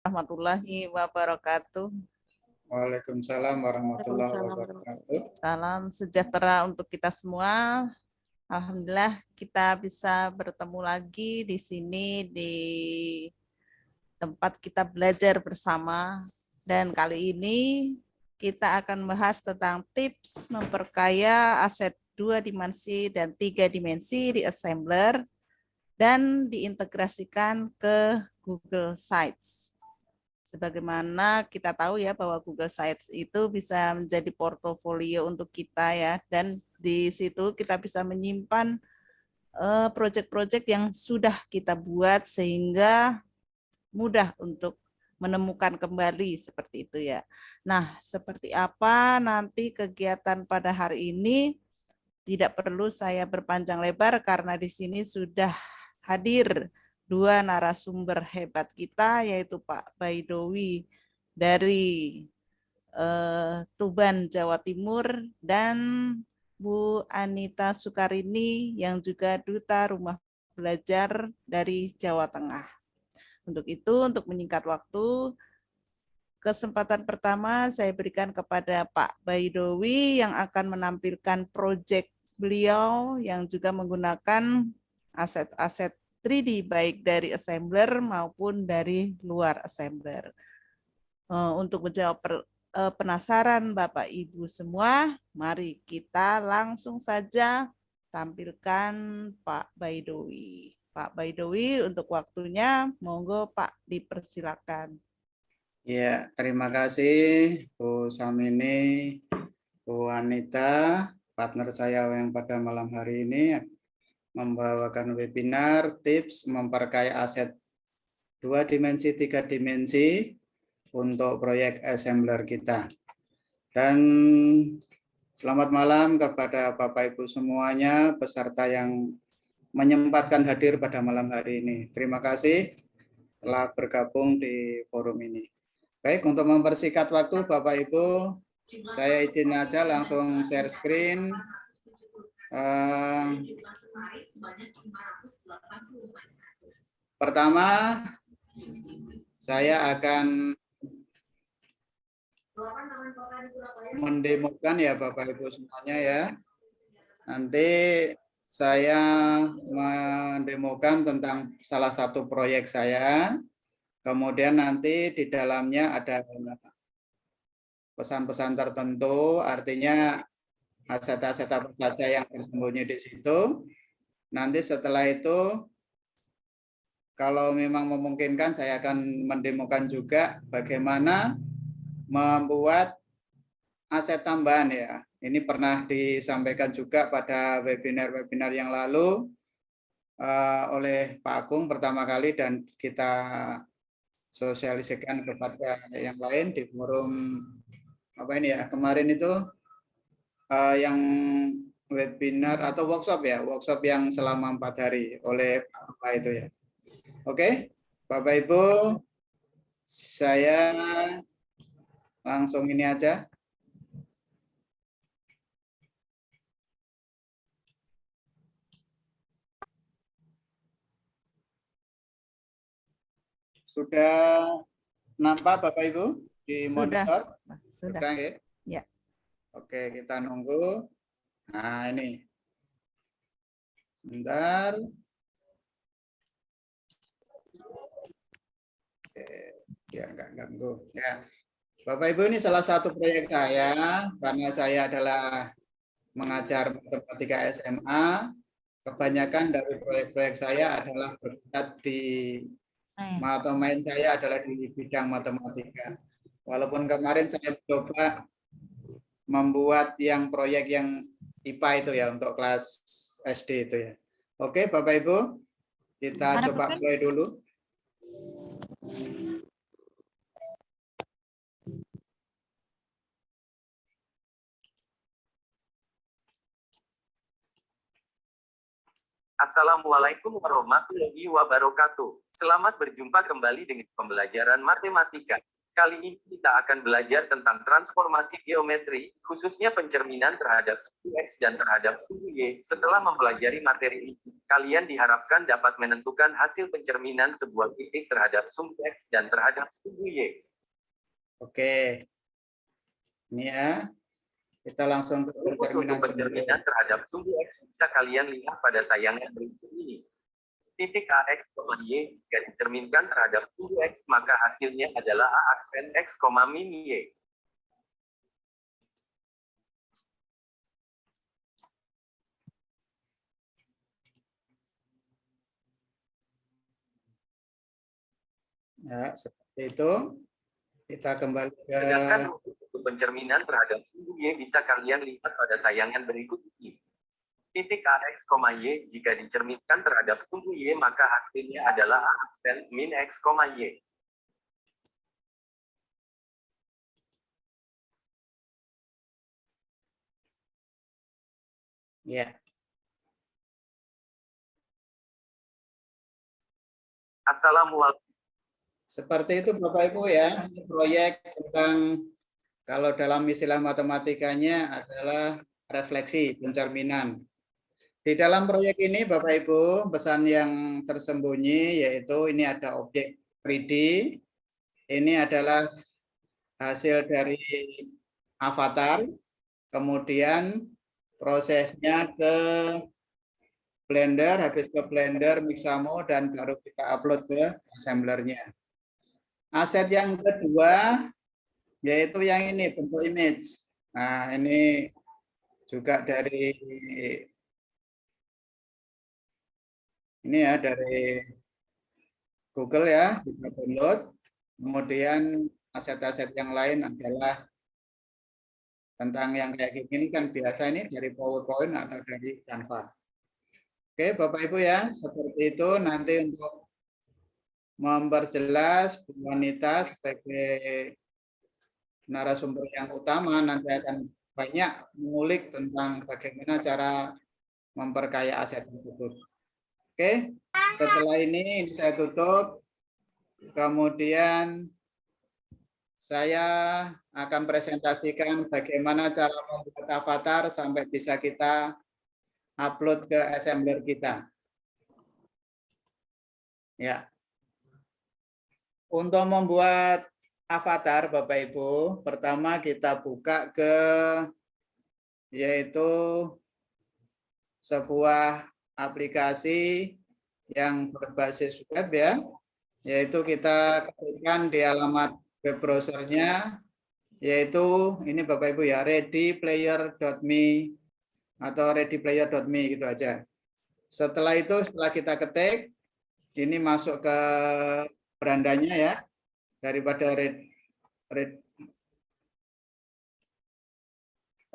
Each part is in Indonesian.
Warahmatullahi wabarakatuh. Waalaikumsalam warahmatullahi wabarakatuh. Salam sejahtera untuk kita semua. Alhamdulillah kita bisa bertemu lagi di sini di tempat kita belajar bersama. Dan kali ini kita akan membahas tentang tips memperkaya aset 2 dimensi dan 3 dimensi di assembler dan diintegrasikan ke Google Sites. Sebagaimana kita tahu ya bahwa Google Sites itu bisa menjadi portofolio untuk kita ya, dan di situ kita bisa menyimpan proyek-proyek yang sudah kita buat sehingga mudah untuk menemukan kembali seperti itu ya. Nah, seperti apa nanti kegiatan pada hari ini tidak perlu saya berpanjang lebar karena di sini sudah hadir dua narasumber hebat kita, yaitu Pak Baidowi dari Tuban, Jawa Timur, dan Bu Anita Sukarini yang juga Duta Rumah Belajar dari Jawa Tengah. Untuk itu, untuk menyingkat waktu, kesempatan pertama saya berikan kepada Pak Baidowi yang akan menampilkan proyek beliau yang juga menggunakan aset-aset 3D baik dari assembler maupun dari luar assembler. Untuk menjawab penasaran Bapak Ibu semua, mari kita langsung saja tampilkan Pak Baidowi. Pak Baidowi untuk waktunya, monggo Pak dipersilakan. Ya, terima kasih Bu Samini, Bu Anita, partner saya yang pada malam hari ini membawakan webinar tips memperkaya aset 2 dimensi, 3 dimensi untuk proyek assembler kita. Dan selamat malam kepada Bapak Ibu semuanya, peserta yang menyempatkan hadir pada malam hari ini. Terima kasih telah bergabung di forum ini. Baik, untuk mempersingkat waktu Bapak Ibu, saya izin aja langsung share screen. Pertama, saya akan mendemokan ya Bapak Ibu semuanya ya. Nanti saya mendemokan tentang salah satu proyek saya. Kemudian nanti di dalamnya ada pesan-pesan tertentu, artinya aset-aset apa saja yang tersembunyi di situ. Nanti setelah itu, kalau memang memungkinkan, saya akan mendemokan juga bagaimana membuat aset tambahan ya. Ini pernah disampaikan juga pada webinar-webinar yang lalu oleh Pak Agung pertama kali, dan kita sosialisasikan kepada yang lain di forum apa ini ya, kemarin itu yang webinar atau workshop ya, workshop yang selama 4 hari oleh Pak itu ya. Oke, Bapak Ibu, saya langsung ini aja. Sudah nampak Bapak Ibu di monitor? Sudah. Ya. Oke, kita nunggu. Nah, ini. Sebentar. Oke, biar nggak ganggu. Ya. Bapak Ibu, ini salah satu proyek saya, karena saya adalah mengajar matematika SMA. Kebanyakan dari proyek-proyek saya adalah bergerak di atau main saya adalah di bidang matematika. Walaupun kemarin saya coba membuat yang proyek yang IPA itu ya, untuk kelas SD itu ya. Oke, Bapak Ibu, kita coba play dulu. Assalamualaikum warahmatullahi wabarakatuh. Selamat berjumpa kembali dengan pembelajaran matematika. Kali ini kita akan belajar tentang transformasi geometri, khususnya pencerminan terhadap suku X dan terhadap suku Y. Setelah mempelajari materi ini, kalian diharapkan dapat menentukan hasil pencerminan sebuah titik terhadap suku X dan terhadap suku Y. Oke. Ini ya. Kita langsung ke Rumus untuk pencerminan terhadap sumbu X bisa kalian lihat pada tayangan berikut ini. Titik AX, Y, jika dicerminkan terhadap sumbu X, maka hasilnya adalah A aksen X, min Y. Ya, seperti itu. Kita kembali ke... Sedangkan untuk pencerminan terhadap sumbu Y bisa kalian lihat pada tayangan berikut ini. Titik AX, Y, jika dicerminkan terhadap sumbu Y, maka hasilnya adalah A aksen min X, Y. Ya. Assalamualaikum. Seperti itu Bapak Ibu ya. Ini proyek tentang, kalau dalam istilah matematikanya adalah refleksi pencerminan. Di dalam proyek ini Bapak Ibu, pesan yang tersembunyi yaitu ini ada objek 3D. Ini adalah hasil dari avatar. Kemudian prosesnya ke Blender, habis ke Blender, Mixamo, dan baru kita upload ke assemblernya. Aset yang kedua yaitu yang ini, bentuk image. Nah, ini juga dari ini ya, dari Google ya, kita download. Kemudian aset-aset yang lain adalah tentang yang kayak gini kan biasa ini dari PowerPoint atau dari Canva. Oke, Bapak Ibu ya, seperti itu. Nanti untuk memperjelas Bu Wanita sebagai narasumber yang utama nanti akan banyak mengulik tentang bagaimana cara memperkaya aset tersebut. Oke, setelah ini saya tutup. Kemudian saya akan presentasikan bagaimana cara membuat avatar sampai bisa kita upload ke assembler kita. Ya. Untuk membuat avatar Bapak Ibu, pertama kita buka ke yaitu sebuah aplikasi yang berbasis web ya, yaitu kita ketikkan di alamat web browsernya, yaitu ini Bapak Ibu ya, readyplayer.me atau readyplayer.me gitu aja. Setelah itu, setelah kita ketik, ini masuk ke berandanya ya, daripada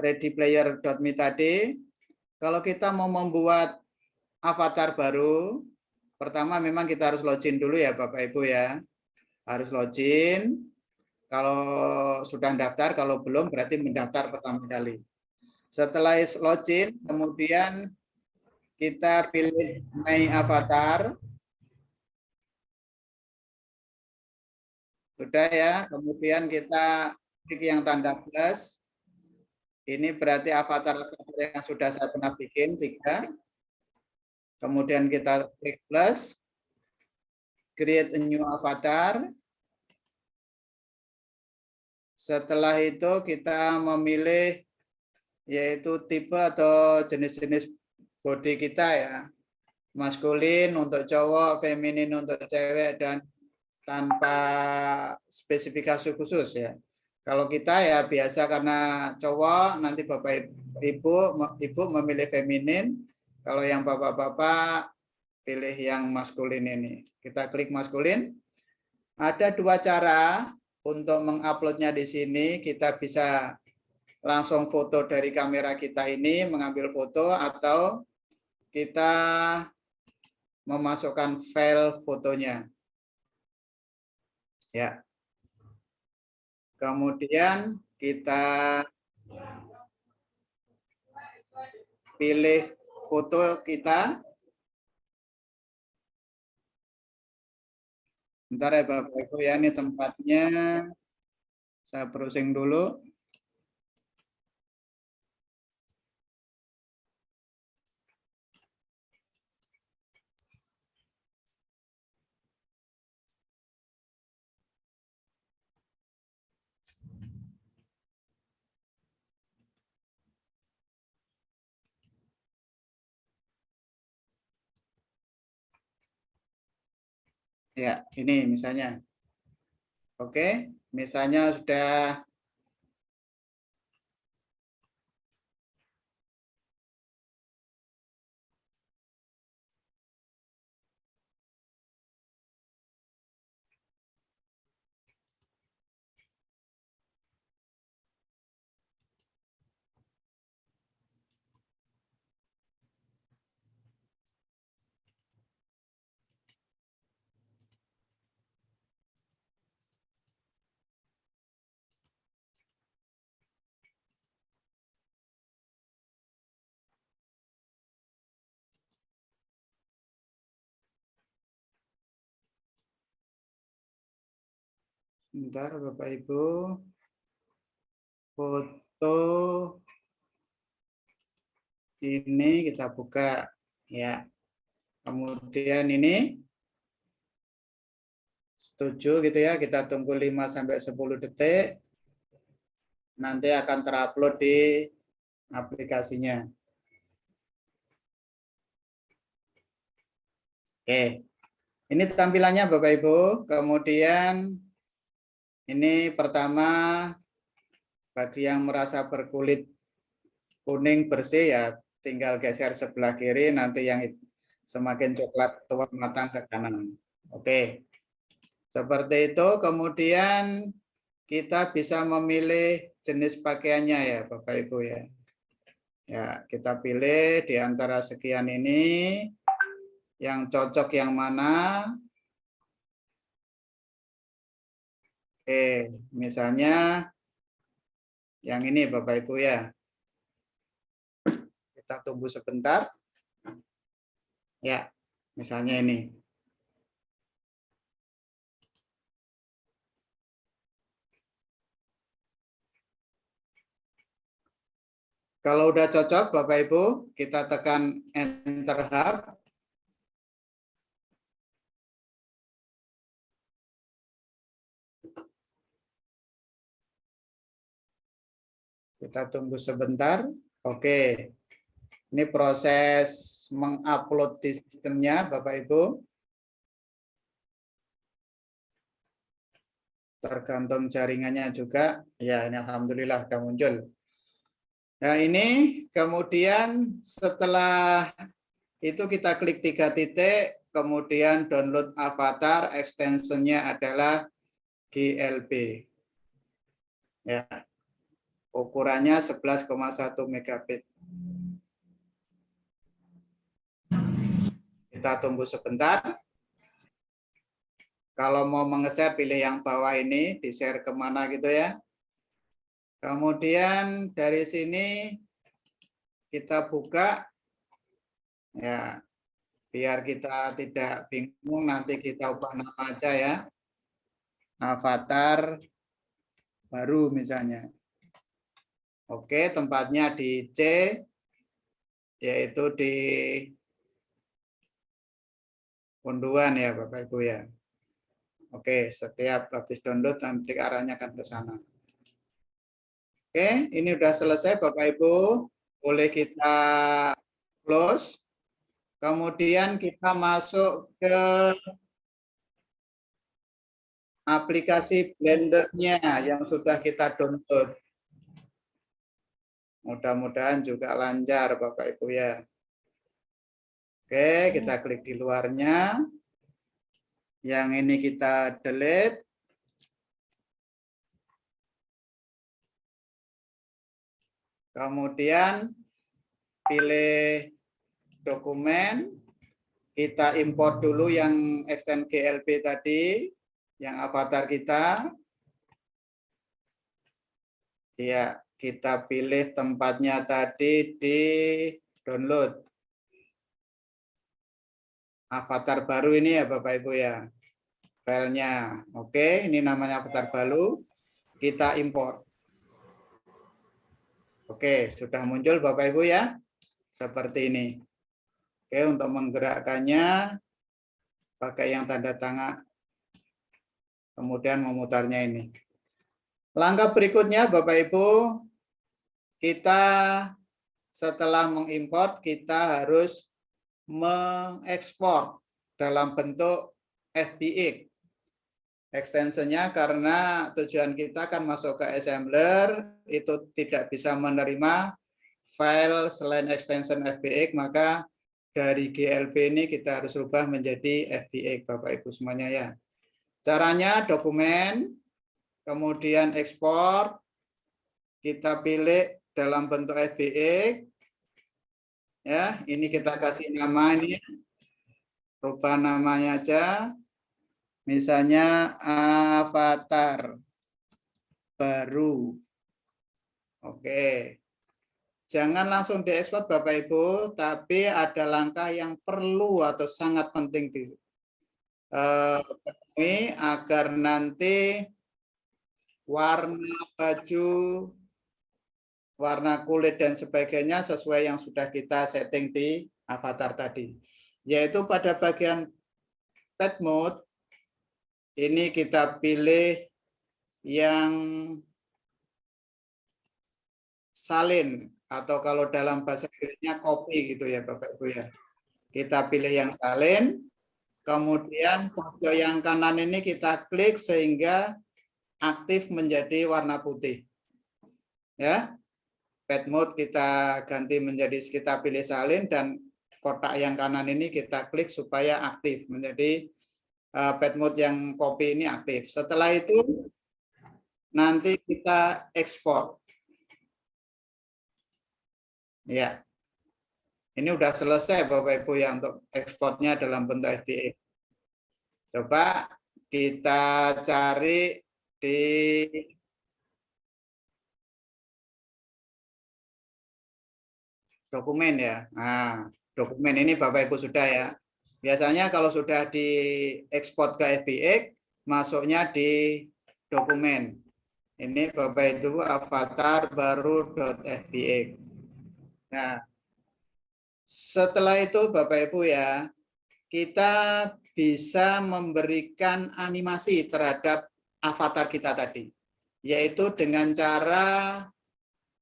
readyplayer.me tadi. Kalau kita mau membuat avatar baru, pertama memang kita harus login dulu ya Bapak Ibu ya. Harus login. Kalau sudah daftar, kalau belum berarti mendaftar pertama kali. Setelah login, kemudian kita pilih My Avatar. Sudah ya, kemudian kita klik yang tanda plus. Ini berarti avatar yang sudah saya pernah bikin 3. Kemudian kita klik plus, create a new avatar. Setelah itu kita memilih yaitu tipe atau jenis-jenis body kita ya. Maskulin untuk cowok, feminin untuk cewek, dan tanpa spesifikasi khusus ya. Kalau kita ya biasa karena cowok, nanti Bapak Ibu memilih feminin. Kalau yang Bapak-bapak pilih yang maskulin ini. Kita klik maskulin. Ada 2 cara untuk menguploadnya di sini. Kita bisa langsung foto dari kamera kita ini, mengambil foto, atau kita memasukkan file fotonya. Ya. Kemudian kita pilih foto kita. Bentar ya Bapak Ibu ya, ini tempatnya. Saya browsing dulu. Ya, ini misalnya. Oke, misalnya sudah bentar Bapak Ibu, foto ini kita buka ya. Kemudian ini setuju gitu ya, kita tunggu 5 sampai 10 detik. Nanti akan terupload di aplikasinya. Oke. Ini tampilannya Bapak Ibu. Kemudian ini pertama bagi yang merasa berkulit kuning bersih ya tinggal geser sebelah kiri, nanti yang semakin coklat tua matang ke kanan. Oke. Seperti itu. Kemudian kita bisa memilih jenis pakaiannya ya Bapak Ibu ya. Ya, kita pilih di antara sekian ini yang cocok yang mana. Oke, misalnya yang ini Bapak Ibu ya. Kita tunggu sebentar. Ya, misalnya ini. Kalau udah cocok Bapak Ibu, kita tekan Enter Hub. Kita tunggu sebentar. Oke. Ini proses mengupload di sistemnya Bapak Ibu. Tergantung jaringannya juga. Ya, ini alhamdulillah sudah muncul. Nah, ini kemudian setelah itu kita klik 3 titik, kemudian download avatar, extensionnya adalah GLB. Ya. Ukurannya 11,1 megabit. Kita tunggu sebentar. Kalau mau menge-share pilih yang bawah ini, di-share kemana gitu ya. Kemudian dari sini kita buka ya, biar kita tidak bingung, nanti kita ubah nama aja ya. Avatar baru misalnya. Oke, tempatnya di C, yaitu di unduhan ya Bapak Ibu ya. Oke, setiap habis download nanti arahnya akan ke sana. Oke, ini udah selesai Bapak Ibu. Boleh kita close. Kemudian kita masuk ke aplikasi Blender-nya yang sudah kita download. Mudah-mudahan juga lancar Bapak Ibu ya. Oke, kita klik di luarnya. Yang ini kita delete. Kemudian pilih dokumen. Kita import dulu yang extend GLB tadi, yang avatar kita. Ya, kita pilih tempatnya tadi di download. Avatar baru ini ya Bapak Ibu ya. Filenya. Oke, ini namanya avatar baru. kita import. Oke, sudah muncul Bapak Ibu ya. Seperti ini. Oke, untuk menggerakkannya pakai yang tanda tangan. Kemudian memutarnya ini. Langkah berikutnya Bapak Ibu, kita setelah mengimport kita harus mengekspor dalam bentuk FBX. Extensionnya karena tujuan kita kan masuk ke assembler, itu tidak bisa menerima file selain extension FBX, maka dari GLB ini kita harus rubah menjadi FBX Bapak Ibu semuanya ya. Caranya dokumen, kemudian ekspor, kita pilih dalam bentuk FBX. Ya, ini kita kasih nama ini. Rubah namanya aja. Misalnya avatar baru. Oke. Jangan langsung diekspor Bapak Ibu, tapi ada langkah yang perlu atau sangat penting dipenuhi agar nanti warna baju, warna kulit dan sebagainya sesuai yang sudah kita setting di avatar tadi. Yaitu pada bagian pet mode, ini kita pilih yang salin atau kalau dalam bahasa Inggrisnya copy gitu ya Bapak Ibu ya. Kita pilih yang salin, kemudian pojok yang kanan ini kita klik sehingga aktif menjadi warna putih. Ya. Pet mode kita ganti menjadi kita pilih salin dan kotak yang kanan ini kita klik supaya aktif menjadi pet mode yang copy ini aktif. Setelah itu nanti kita ekspor. Ya. Ini udah selesai Bapak Ibu ya untuk ekspornya dalam bentuk FBX. Coba kita cari di dokumen ya. Nah, dokumen ini Bapak Ibu sudah ya. Biasanya kalau sudah diekspor ke FBX, masuknya di dokumen. Ini Bapak Ibu avatar baru.fbx. Nah, setelah itu Bapak Ibu ya, kita bisa memberikan animasi terhadap avatar kita tadi. Yaitu dengan cara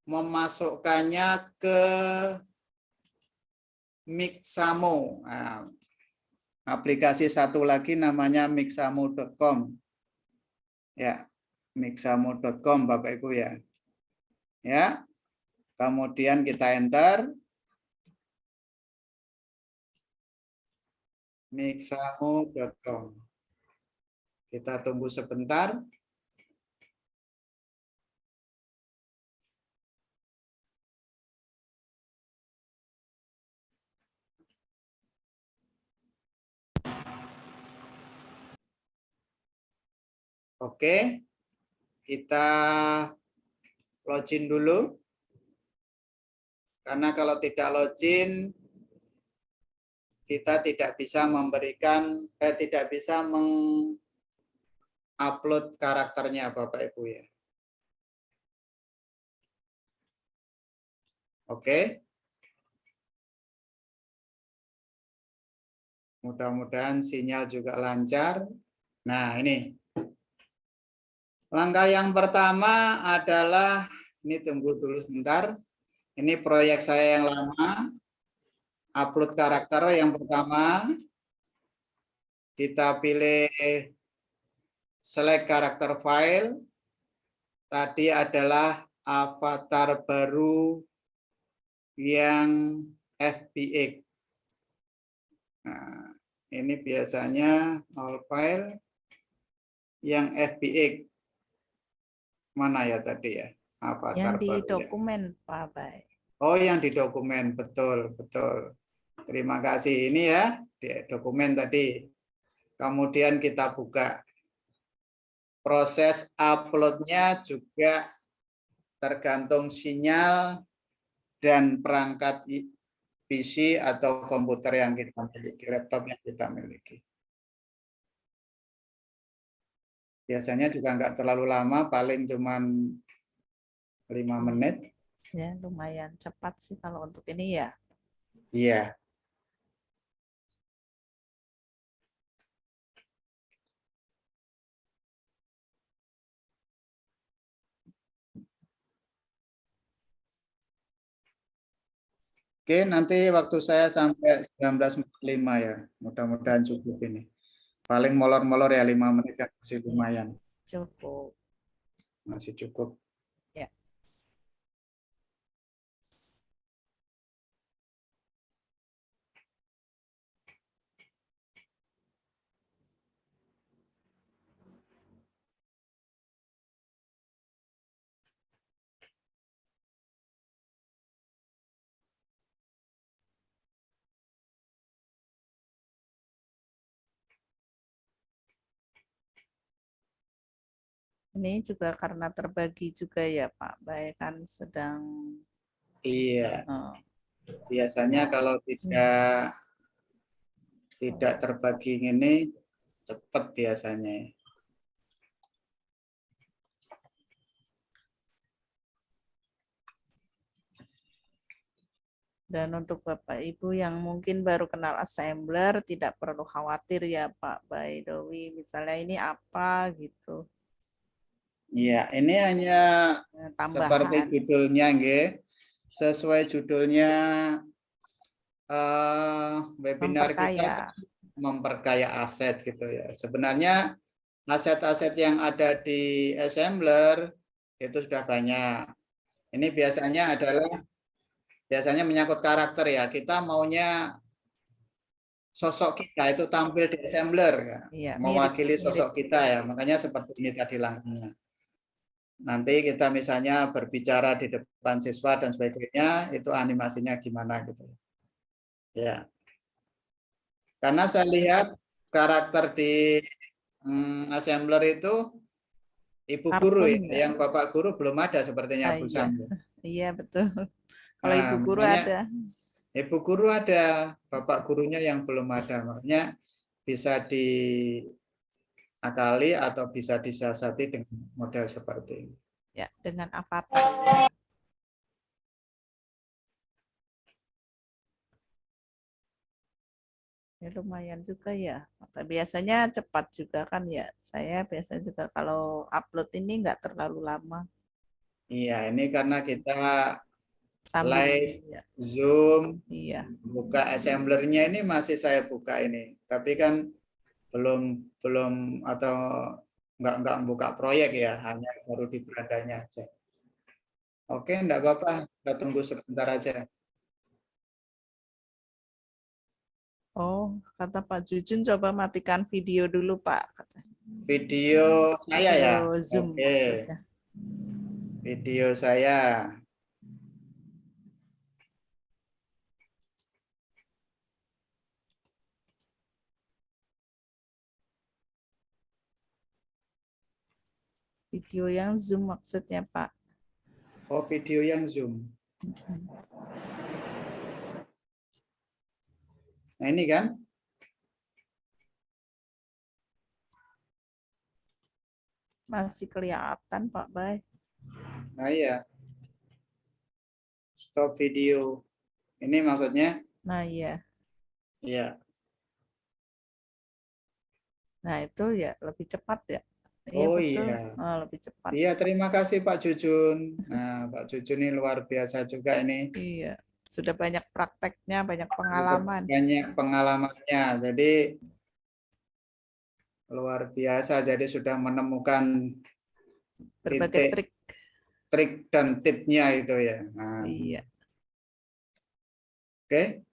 memasukkannya ke Mixamo. Nah, aplikasi satu lagi namanya mixamo.com. Ya, mixamo.com Bapak Ibu ya. Ya. Kemudian kita enter mixamo.com. Kita tunggu sebentar. Oke, kita login dulu. Karena kalau tidak login, kita tidak bisa memberikan, tidak bisa mengupload karakternya Bapak Ibu ya. Oke. Mudah-mudahan sinyal juga lancar. Nah, ini. Langkah yang pertama adalah, ini tunggu dulu sebentar. Ini proyek saya yang lama. Upload karakter yang pertama. Kita pilih select karakter file. Tadi adalah avatar baru yang FBX. Nah, ini biasanya all file yang FBX. Mana ya tadi ya? Avatar Yang di baru dokumen, ya. Pak Bay. Oh, yang di dokumen, betul, betul. Terima kasih. Ini ya, di dokumen tadi. Kemudian kita buka. Proses uploadnya juga tergantung sinyal dan perangkat PC atau komputer yang kita miliki, laptop yang kita miliki. biasanya juga nggak terlalu lama, paling cuman 5 menit. Ya, lumayan cepat sih kalau untuk ini ya. Iya. Oke, nanti waktu saya sampai 19.45 ya. Mudah-mudahan cukup ini. Paling molor-molor ya 5 menit kan masih lumayan. Cukup. Masih cukup. Ya. Ini juga karena terbagi juga ya Pak, baik kan sedang Iya, biasanya kalau tidak terbagi ini cepat biasanya. dan untuk Bapak Ibu yang mungkin baru kenal assembler tidak perlu khawatir ya Pak by the way, misalnya ini apa gitu. Iya, ini hanya seperti Tambahan. judulnya, nggih. Sesuai judulnya webinar kita memperkaya aset gitu ya. Sebenarnya aset-aset yang ada di assembler itu sudah banyak. Ini biasanya menyangkut karakter ya. Kita maunya sosok kita itu tampil di assembler ya. Iya, Mewakili mirip. sosok kita ya. Makanya seperti ini tadi langkahnya. Nanti kita misalnya berbicara di depan siswa dan sebagainya, itu animasinya gimana gitu. Ya. Karena saya lihat karakter di assembler itu ibu guru ya, ya. yang bapak guru belum ada sepertinya Bu Iya. Sam. Iya betul. Kalau Nah, ibu guru makanya ada. ibu guru ada, bapak gurunya yang belum ada. Makanya bisa diakali atau bisa disiasati dengan model seperti ini. Ya, dengan avatar. Ya, lumayan juga ya. Biasanya cepat juga kan ya. Saya biasanya juga kalau upload ini nggak terlalu lama. Iya, ini karena kita Sambil live ya. Zoom, Iya. buka assemblernya ini masih saya buka ini. Tapi kan belum atau nggak buka proyek ya, hanya baru di beradanya aja. Oke, enggak apa-apa, kita tunggu sebentar aja. Oh, kata Pak Jujun coba matikan video dulu Pak. Video saya ya. Video Zoom Oke. maksudnya. Video saya. Video yang Zoom maksudnya Pak. Oh, video yang Zoom. Nah, ini kan. Masih kelihatan Pak Bay. Nah, iya. Stop video. Ini maksudnya? Nah, iya. Iya. Nah, itu ya lebih cepat ya. Iya Oh betul. iya. Oh, lebih cepat. Iya, terima kasih Pak Jujun. Nah, Pak Jujun ini luar biasa juga ini. Iya. Sudah banyak prakteknya, banyak pengalaman. Banyak pengalamannya. Jadi luar biasa. Jadi sudah menemukan Berbagai trik dan tipnya itu ya. Nah, iya. Oke.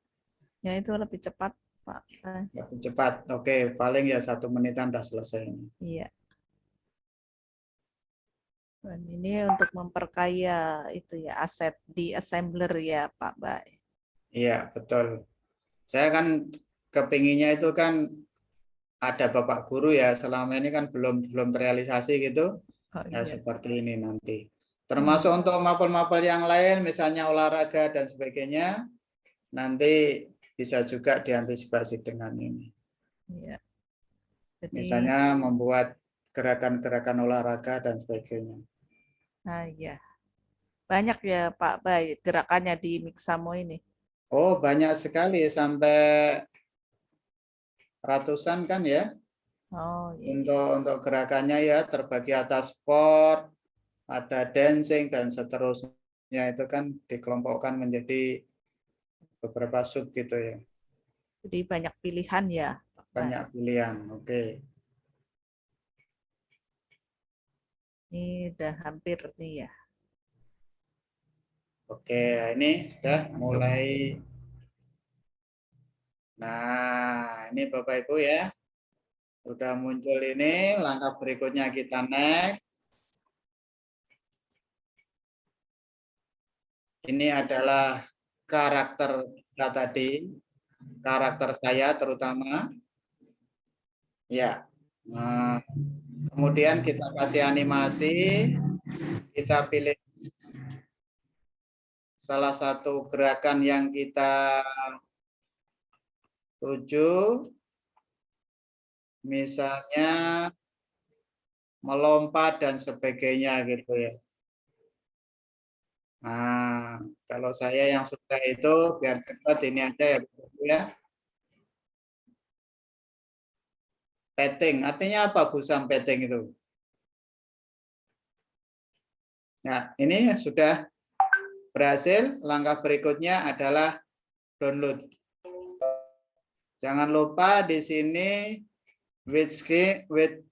Ya itu lebih cepat Pak. Lebih cepat. Oke, paling ya 1 menitan udah selesai. Iya. Dan ini untuk memperkaya itu ya aset di assembler ya Pak Bay. Iya, betul. Saya kan kepinginnya itu kan ada bapak guru ya, selama ini kan belum terrealisasi gitu. Oh, Ya iya. seperti ini nanti. Termasuk untuk mapel-mapel yang lain, misalnya olahraga dan sebagainya, nanti bisa juga diantisipasi dengan ini. Iya. Jadi, Misalnya membuat gerakan-gerakan olahraga dan sebagainya. Nah, ya. Banyak ya Pak Bay gerakannya di Mixamo ini. Oh, banyak sekali sampai ratusan kan ya. Oh, iya. Untuk gerakannya ya terbagi atas sport, ada dancing dan seterusnya, itu kan dikelompokkan menjadi beberapa sub gitu ya. Jadi banyak pilihan ya Pak Bay. Banyak pilihan. Oke. Ini udah hampir nih ya. Oke, ini sudah Masuk. mulai. Nah, ini Bapak Ibu ya. Sudah muncul ini, langkah berikutnya kita next. Ini adalah karakter kita tadi, karakter saya terutama. Ya. Nah, kemudian kita kasih animasi, kita pilih salah satu gerakan yang kita tuju, misalnya melompat dan sebagainya gitu ya. Nah, kalau saya yang suka itu biar cepat ini aja ya. Petting, artinya apa busam petting itu? Nah, ini sudah berhasil. Langkah berikutnya adalah download. Jangan lupa di sini width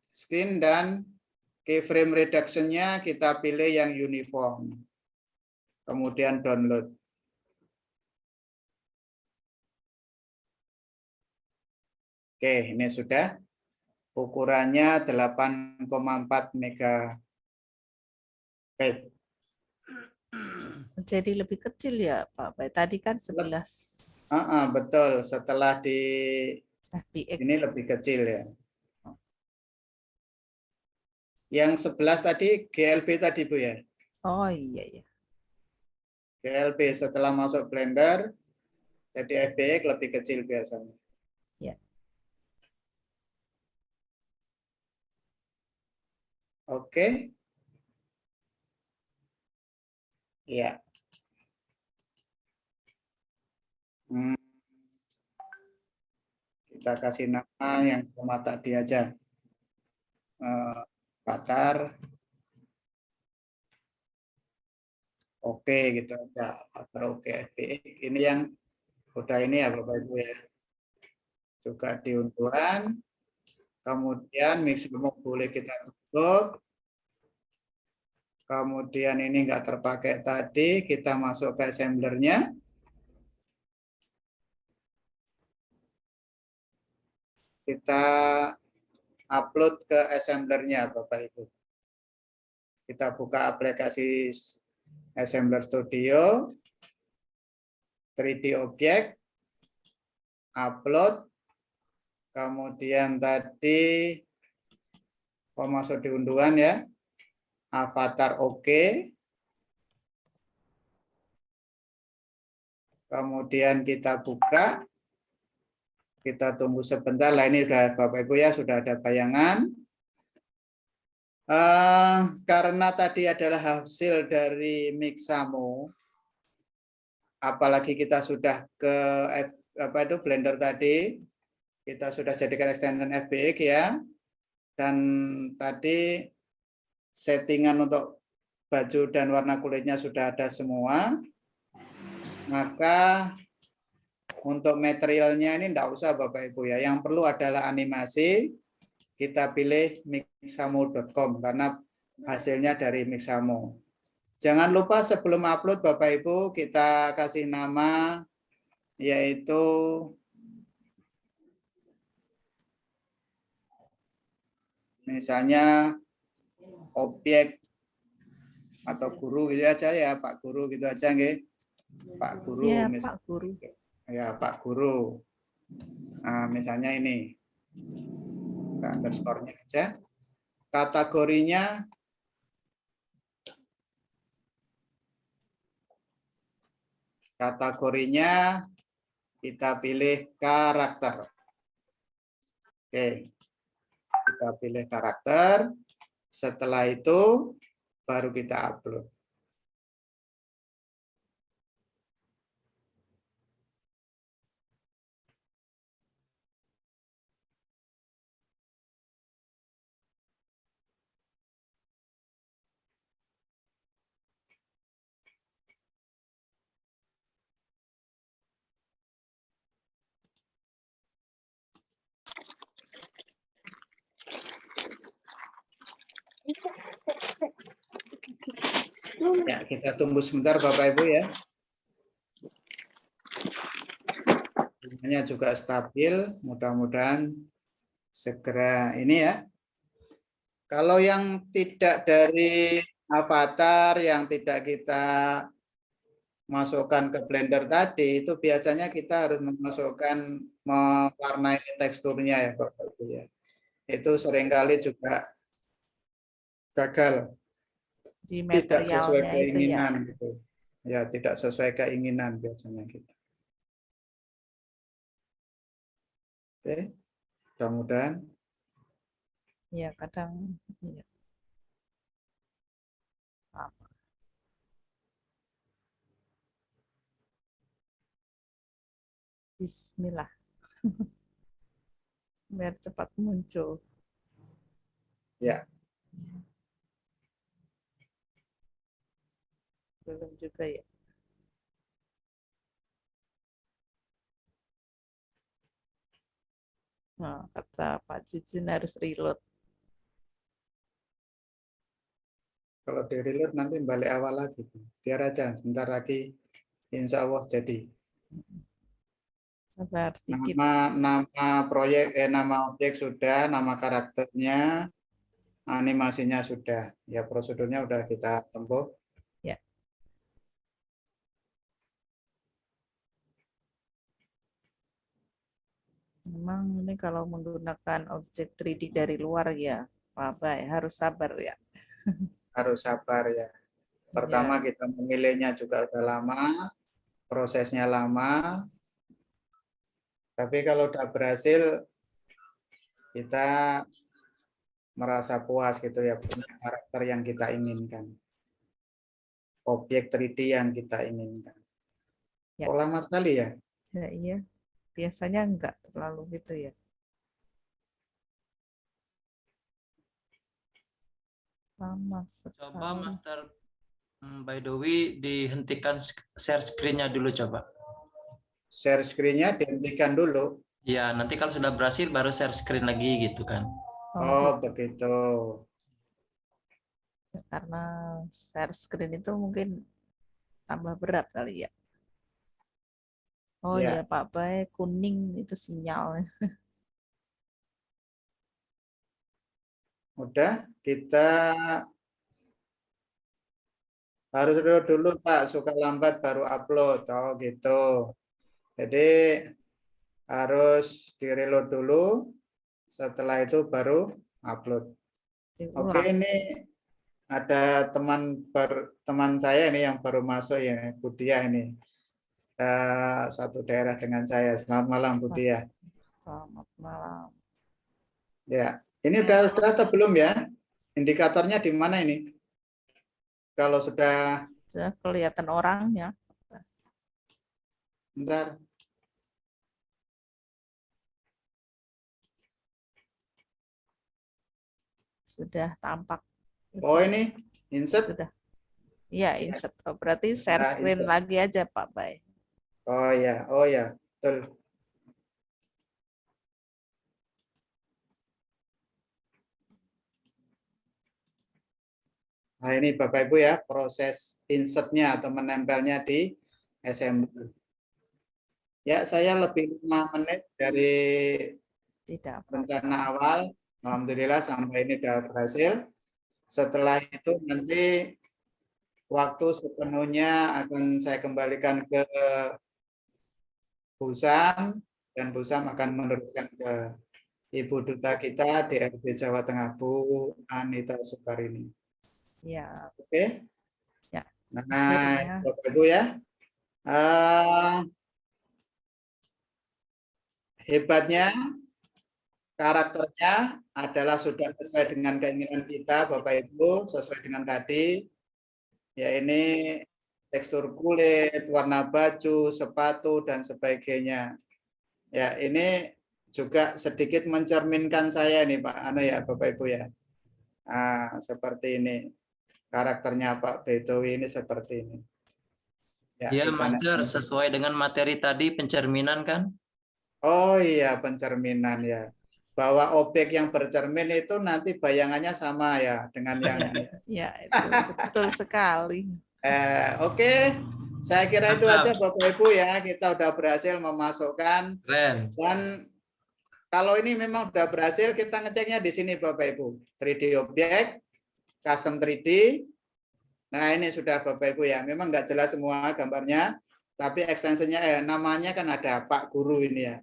screen dan keyframe reduction-nya kita pilih yang uniform. Kemudian download. Oke, ini sudah. Ukurannya 8,4 MB. Jadi lebih kecil ya Pak Bay. Tadi kan 11 Betul, setelah di fps. ini lebih kecil ya. Yang 11 tadi GLB tadi Bu ya. Oh iya ya. GLB setelah masuk Blender jadi FBX lebih kecil biasanya. Ya. Oke. Ya. Kita kasih nama yang sama tadi aja. Avatar. Oke gitu aja. Avatar oke FBX. Ini yang udah ini ya Bapak Ibu ya. Juga di unduhan. Kemudian Mixamo boleh kita tutup. Kemudian ini nggak terpakai tadi, kita masuk ke assemblernya. Kita upload ke assemblernya Bapak Ibu. Kita buka aplikasi Assembler Studio, 3D Object, upload, kemudian tadi masuk di unduhan ya, avatar oke, kemudian kita buka, kita tunggu sebentar. Lah ini sudah Bapak Ibu ya, sudah ada bayangan. Karena tadi adalah hasil dari Mixamo, apalagi kita sudah ke Blender tadi, kita sudah jadikan extension FBX ya, dan tadi settingan untuk baju dan warna kulitnya sudah ada semua, maka untuk materialnya ini enggak usah Bapak Ibu ya, yang perlu adalah animasi. Kita pilih mixamo.com karena hasilnya dari Mixamo. Jangan lupa sebelum upload Bapak Ibu kita kasih nama yaitu misalnya objek atau guru gitu aja ya, Pak Guru gitu aja nggih. Pak Guru Ya, Pak Guru. Ya, Pak Guru. Nah, misalnya ini. Underscore-nya aja. Kategorinya kita pilih karakter. Oke. kita pilih karakter. Setelah itu baru kita upload. Ya, kita tunggu sebentar Bapak Ibu ya. Sinyalnya juga stabil, mudah-mudahan segera ini ya. Kalau yang tidak dari avatar, yang tidak kita masukkan ke Blender tadi, itu biasanya kita harus memasukkan mewarnai teksturnya ya Bapak Ibu ya. Itu seringkali juga gagal, Di tidak sesuai materialnya itu ya. keinginan gitu. Ya, tidak sesuai keinginan biasanya kita. Oke, mudah-mudahan. Ya, kadang ya. Apa. Bismillah. Biar cepat muncul. Ya, Belum juga ya. Nah, kata Pak Jujun harus reload. kalau di reload nanti balik awal lagi. Biar aja, sebentar lagi insya Allah jadi. Sabar dikit. Nama proyek, nama objek sudah, nama karakternya, animasinya sudah. Ya, prosedurnya sudah kita tempuh. Ya. Memang ini kalau menggunakan objek 3D dari luar ya, Pak Bay, harus sabar ya. Harus sabar ya. Pertama Ya, kita memilihnya juga udah lama, prosesnya lama. Tapi kalau udah berhasil, kita merasa puas gitu ya, punya karakter yang kita inginkan. Objek 3D yang kita inginkan. Ya. Kok lama sekali ya? Ya, iya. Biasanya enggak terlalu gitu ya. Lama sekali. Coba Master, by the way, dihentikan share screen-nya dulu coba. Share screen-nya dihentikan dulu. Ya, nanti kalau sudah berhasil baru share screen lagi gitu kan. Oh, gitu. begitu. Ya, karena share screen itu mungkin tambah berat kali ya. Oh Ya. ya Pak Bay, kuning itu sinyalnya. Udah, kita harus dulu Pak, suka lambat baru upload. Oh gitu. Jadi harus di-reload dulu, setelah itu baru upload. Oke, Diulang. ini ada teman saya ini yang baru masuk ya, Budia ini. Satu daerah dengan saya. Selamat malam Budia. Selamat malam. Ya, ini sudah atau belum ya? Indikatornya di mana ini? Kalau sudah, Sudah kelihatan orangnya. bentar. Sudah tampak. Oh ini, insert. Sudah. Iya, insert. Oh, berarti share Nah, screen insert. lagi aja Pak Bay. Oh ya, betul. Nah ini Bapak Ibu ya, proses insertnya atau menempelnya di assembly. Ya, saya lebih 5 menit dari Tidak apa-apa. rencana awal. Alhamdulillah sampai ini sudah berhasil. Setelah itu nanti waktu sepenuhnya akan saya kembalikan ke Busam, dan Busam akan meneruskan ke Ibu Duta kita DRD Jawa Tengah, Bu Anita Sukarini. Ya. Oke. Ya. Nah, Akhirnya. Bapak Ibu ya, hebatnya karakternya adalah sudah sesuai dengan keinginan kita, Bapak Ibu, sesuai dengan tadi. Ya ini tekstur kulit, warna baju, sepatu, dan sebagainya. Ya ini juga sedikit mencerminkan saya nih Pak, ya Bapak Ibu ya. Seperti ini. Karakternya Pak Bedowi ini seperti ini. Ya, Ya, kita Master, sesuai dengan materi tadi pencerminan kan? Oh iya, pencerminan ya. Bahwa objek yang bercermin itu nanti bayangannya sama ya dengan yang Ya, itu betul sekali. Oke. Saya kira itu aja Mantap. Bapak Ibu ya. Kita udah berhasil memasukkan Keren. dan kalau ini memang udah berhasil, kita ngeceknya di sini Bapak Ibu. 3D objek, custom 3D. Nah ini sudah Bapak Ibu ya. Memang nggak jelas semua gambarnya, tapi ekstensinya namanya kan ada Pak Guru ini ya.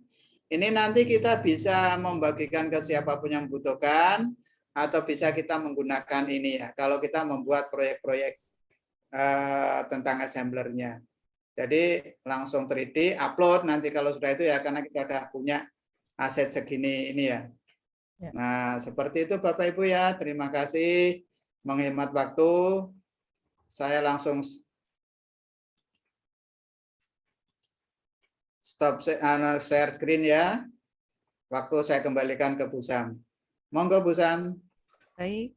Ini nanti kita bisa membagikan ke siapapun yang membutuhkan atau bisa kita menggunakan ini ya. Kalau kita membuat proyek-proyek tentang assemblernya. Jadi langsung 3D upload nanti kalau sudah itu ya, karena kita sudah punya aset segini ini ya. Nah seperti itu Bapak Ibu ya. Terima kasih menghemat waktu. Saya langsung stop share screen ya. Waktu saya kembalikan ke Bu Sam. Monggo Bu Sam. Baik.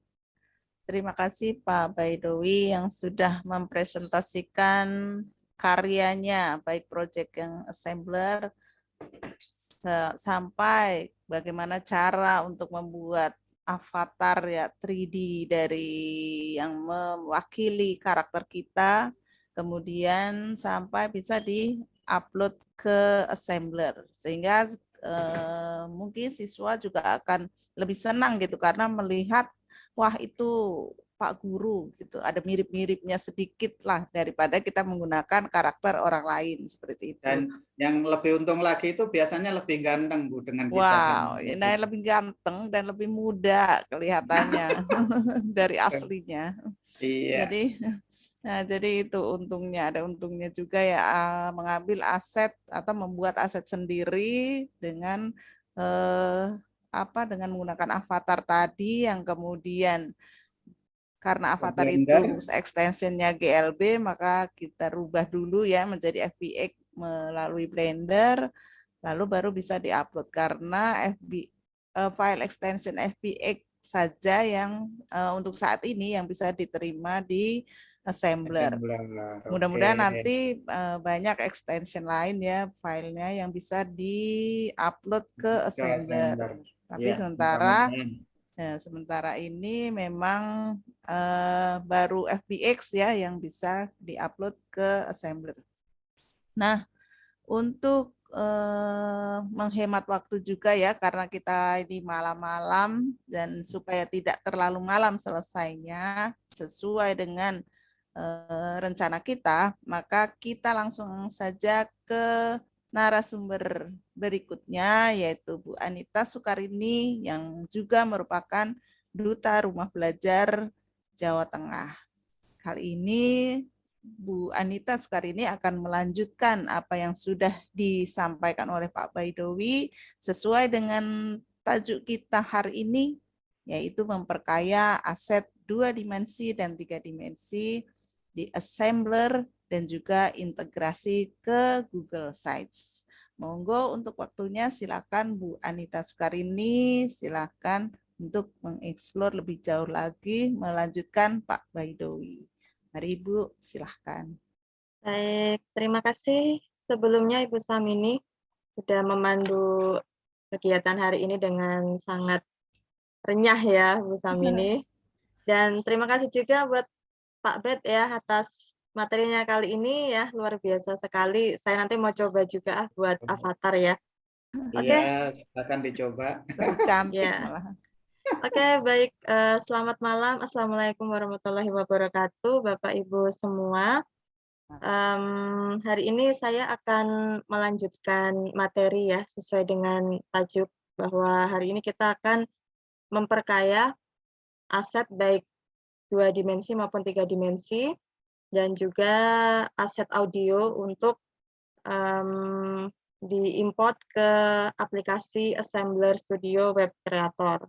Terima kasih Pak Baidowi yang sudah mempresentasikan karyanya, baik proyek yang assembler sampai bagaimana cara untuk membuat avatar ya 3D dari yang mewakili karakter kita, kemudian sampai bisa di-upload ke assembler sehingga mungkin siswa juga akan lebih senang gitu karena melihat wah itu Pak Guru gitu, ada mirip-miripnya sedikit lah daripada kita menggunakan karakter orang lain seperti itu. Dan yang lebih untung lagi itu biasanya lebih ganteng Bu dengan kita. Wow, nah lebih ganteng dan lebih muda kelihatannya dari aslinya. Iya. Jadi itu untungnya, ada untungnya juga ya mengambil aset atau membuat aset sendiri dengan dengan menggunakan avatar tadi yang kemudian karena avatar itu extensionnya GLB, maka kita rubah dulu ya menjadi FBX melalui Blender, lalu baru bisa diupload karena file extension FBX saja yang untuk saat ini yang bisa diterima di assembler. Mudah-mudahan nanti banyak extension lain ya filenya yang bisa di-upload ke assembler. Tapi sementara ini memang baru FBX ya yang bisa diupload ke assembler. Nah, untuk menghemat waktu juga ya karena kita ini malam-malam dan supaya tidak terlalu malam selesainya sesuai dengan rencana kita, maka kita langsung saja ke narasumber berikutnya yaitu Bu Anita Sukarini yang juga merupakan Duta Rumah Belajar Jawa Tengah. Kali ini Bu Anita Sukarini akan melanjutkan apa yang sudah disampaikan oleh Pak Baidowi sesuai dengan tajuk kita hari ini, yaitu memperkaya aset 2 dimensi dan 3 dimensi di assembler dan juga integrasi ke Google Sites. Monggo untuk waktunya silakan Bu Anita Sukarini, silakan untuk mengeksplor lebih jauh lagi, melanjutkan Pak Baidowi. Mari Ibu, silahkan. Baik, terima kasih sebelumnya Ibu Samini sudah memandu kegiatan hari ini dengan sangat renyah ya Bu Samini. Dan terima kasih juga buat Pak Bet ya atas materinya kali ini ya, luar biasa sekali. Saya nanti mau coba juga buat avatar ya. Iya, silakan dicoba. Cantik Ya. malah. Oke, baik. Selamat malam. Assalamualaikum warahmatullahi wabarakatuh, Bapak Ibu semua. Hari ini saya akan melanjutkan materi ya, sesuai dengan tajuk bahwa hari ini kita akan memperkaya aset baik 2 dimensi maupun 3 dimensi, dan juga aset audio untuk diimport ke aplikasi Assembler Studio Web Creator.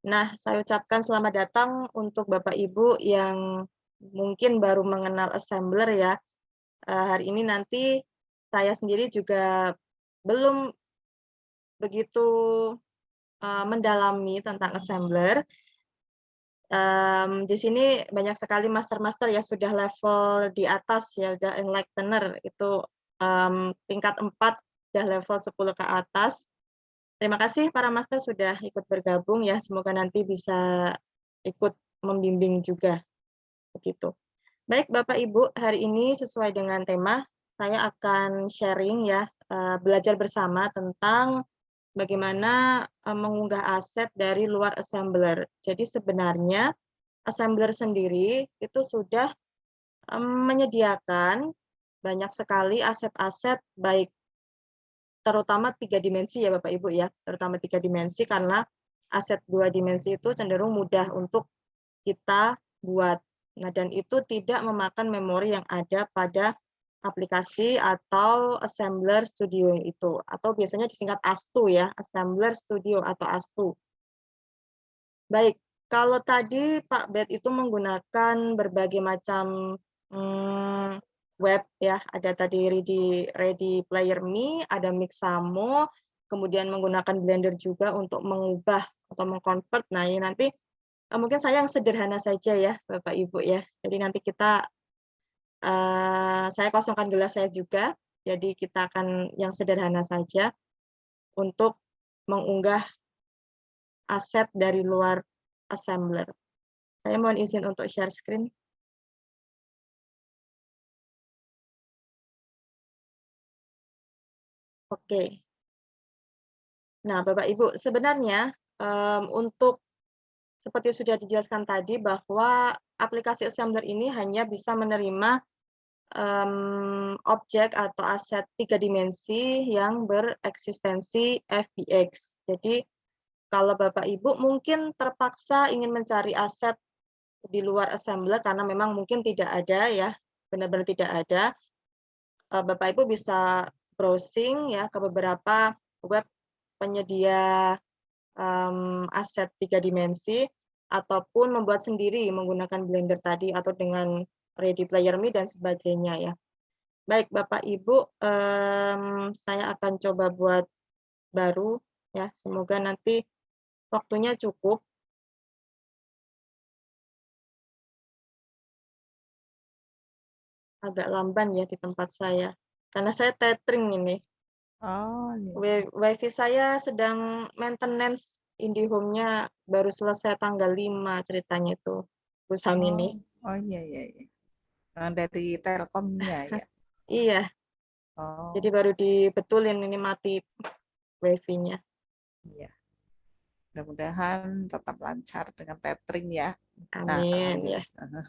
Nah, saya ucapkan selamat datang untuk Bapak Ibu yang mungkin baru mengenal Assembler ya. Hari ini nanti saya sendiri juga belum begitu mendalami tentang Assembler. Di sini banyak sekali master-master ya sudah level di atas ya, udah enlightener itu tingkat 4 udah level 10 ke atas. Terima kasih para master sudah ikut bergabung ya, semoga nanti bisa ikut membimbing juga begitu. Baik Bapak Ibu, hari ini sesuai dengan tema saya akan sharing ya, belajar bersama tentang bagaimana mengunggah aset dari luar Assembler. Jadi sebenarnya Assembler sendiri itu sudah menyediakan banyak sekali aset-aset baik terutama 3 dimensi ya Bapak Ibu ya, terutama 3 dimensi karena aset 2 dimensi itu cenderung mudah untuk kita buat. Nah, dan itu tidak memakan memori yang ada pada aplikasi atau Assembler Studio itu, atau biasanya disingkat ASTU ya, Assembler Studio atau ASTU. Baik, kalau tadi Pak Bet itu menggunakan berbagai macam web ya, ada tadi Ready Player Me, ada Mixamo, kemudian menggunakan Blender juga untuk mengubah atau mengkonvert. Nah, ini nanti mungkin saya yang sederhana saja ya, Bapak Ibu ya. Jadi nanti kita saya kosongkan gelas saya juga. Jadi kita akan yang sederhana saja untuk mengunggah aset dari luar Assembler. Saya mohon izin untuk share screen. Oke. Nah, Bapak Ibu, sebenarnya untuk seperti sudah dijelaskan tadi bahwa aplikasi Assembler ini hanya bisa menerima objek atau aset 3 dimensi yang bereksistensi FBX. Jadi kalau Bapak Ibu mungkin terpaksa ingin mencari aset di luar Assembler karena memang mungkin tidak ada ya, benar-benar tidak ada. Bapak Ibu bisa browsing ya ke beberapa web penyedia aset 3 dimensi ataupun membuat sendiri menggunakan Blender tadi atau dengan Ready Player Me dan sebagainya ya. Baik Bapak Ibu, saya akan coba buat baru ya, semoga nanti waktunya cukup. Agak lamban ya di tempat saya, karena saya tethering ini. Oh, iya. Wifi saya sedang maintenance, IndiHome-nya baru selesai tanggal 5 ceritanya itu, Bu Samini. Oh iya, iya, iya. Dari Telkomnya ya. Iya, jadi Oh, baru dibetulin ini mati wifi-nya. iya. Mudah-mudahan tetap lancar dengan tethering ya. Amin ya. Nah,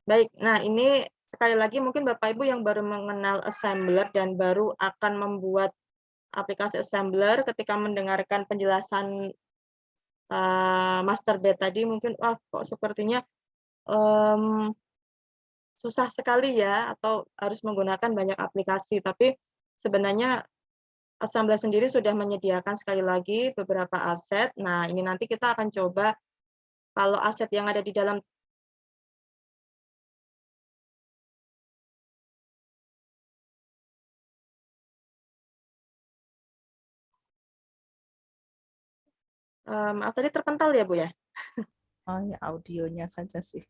Baik, nah ini sekali lagi mungkin Bapak Ibu yang baru mengenal Assembler dan baru akan membuat aplikasi Assembler ketika mendengarkan penjelasan Master Bet tadi mungkin wah kok sepertinya susah sekali ya atau harus menggunakan banyak aplikasi, tapi sebenarnya Assembler sendiri sudah menyediakan sekali lagi beberapa aset. Nah, ini nanti kita akan coba kalau aset yang ada di dalam tadi terpental ya Bu ya? oh ya audionya saja sih.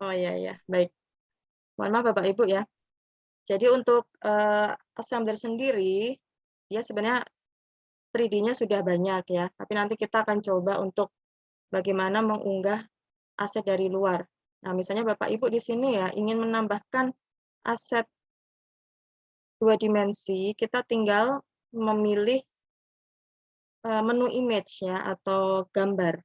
Oh iya ya, baik. Mohon maaf Bapak Ibu ya. Jadi untuk Assembler sendiri, dia sebenarnya 3D-nya sudah banyak ya, tapi nanti kita akan coba untuk bagaimana mengunggah aset dari luar. Nah, misalnya Bapak Ibu di sini ya ingin menambahkan aset 2 dimensi, kita tinggal memilih menu image ya atau gambar.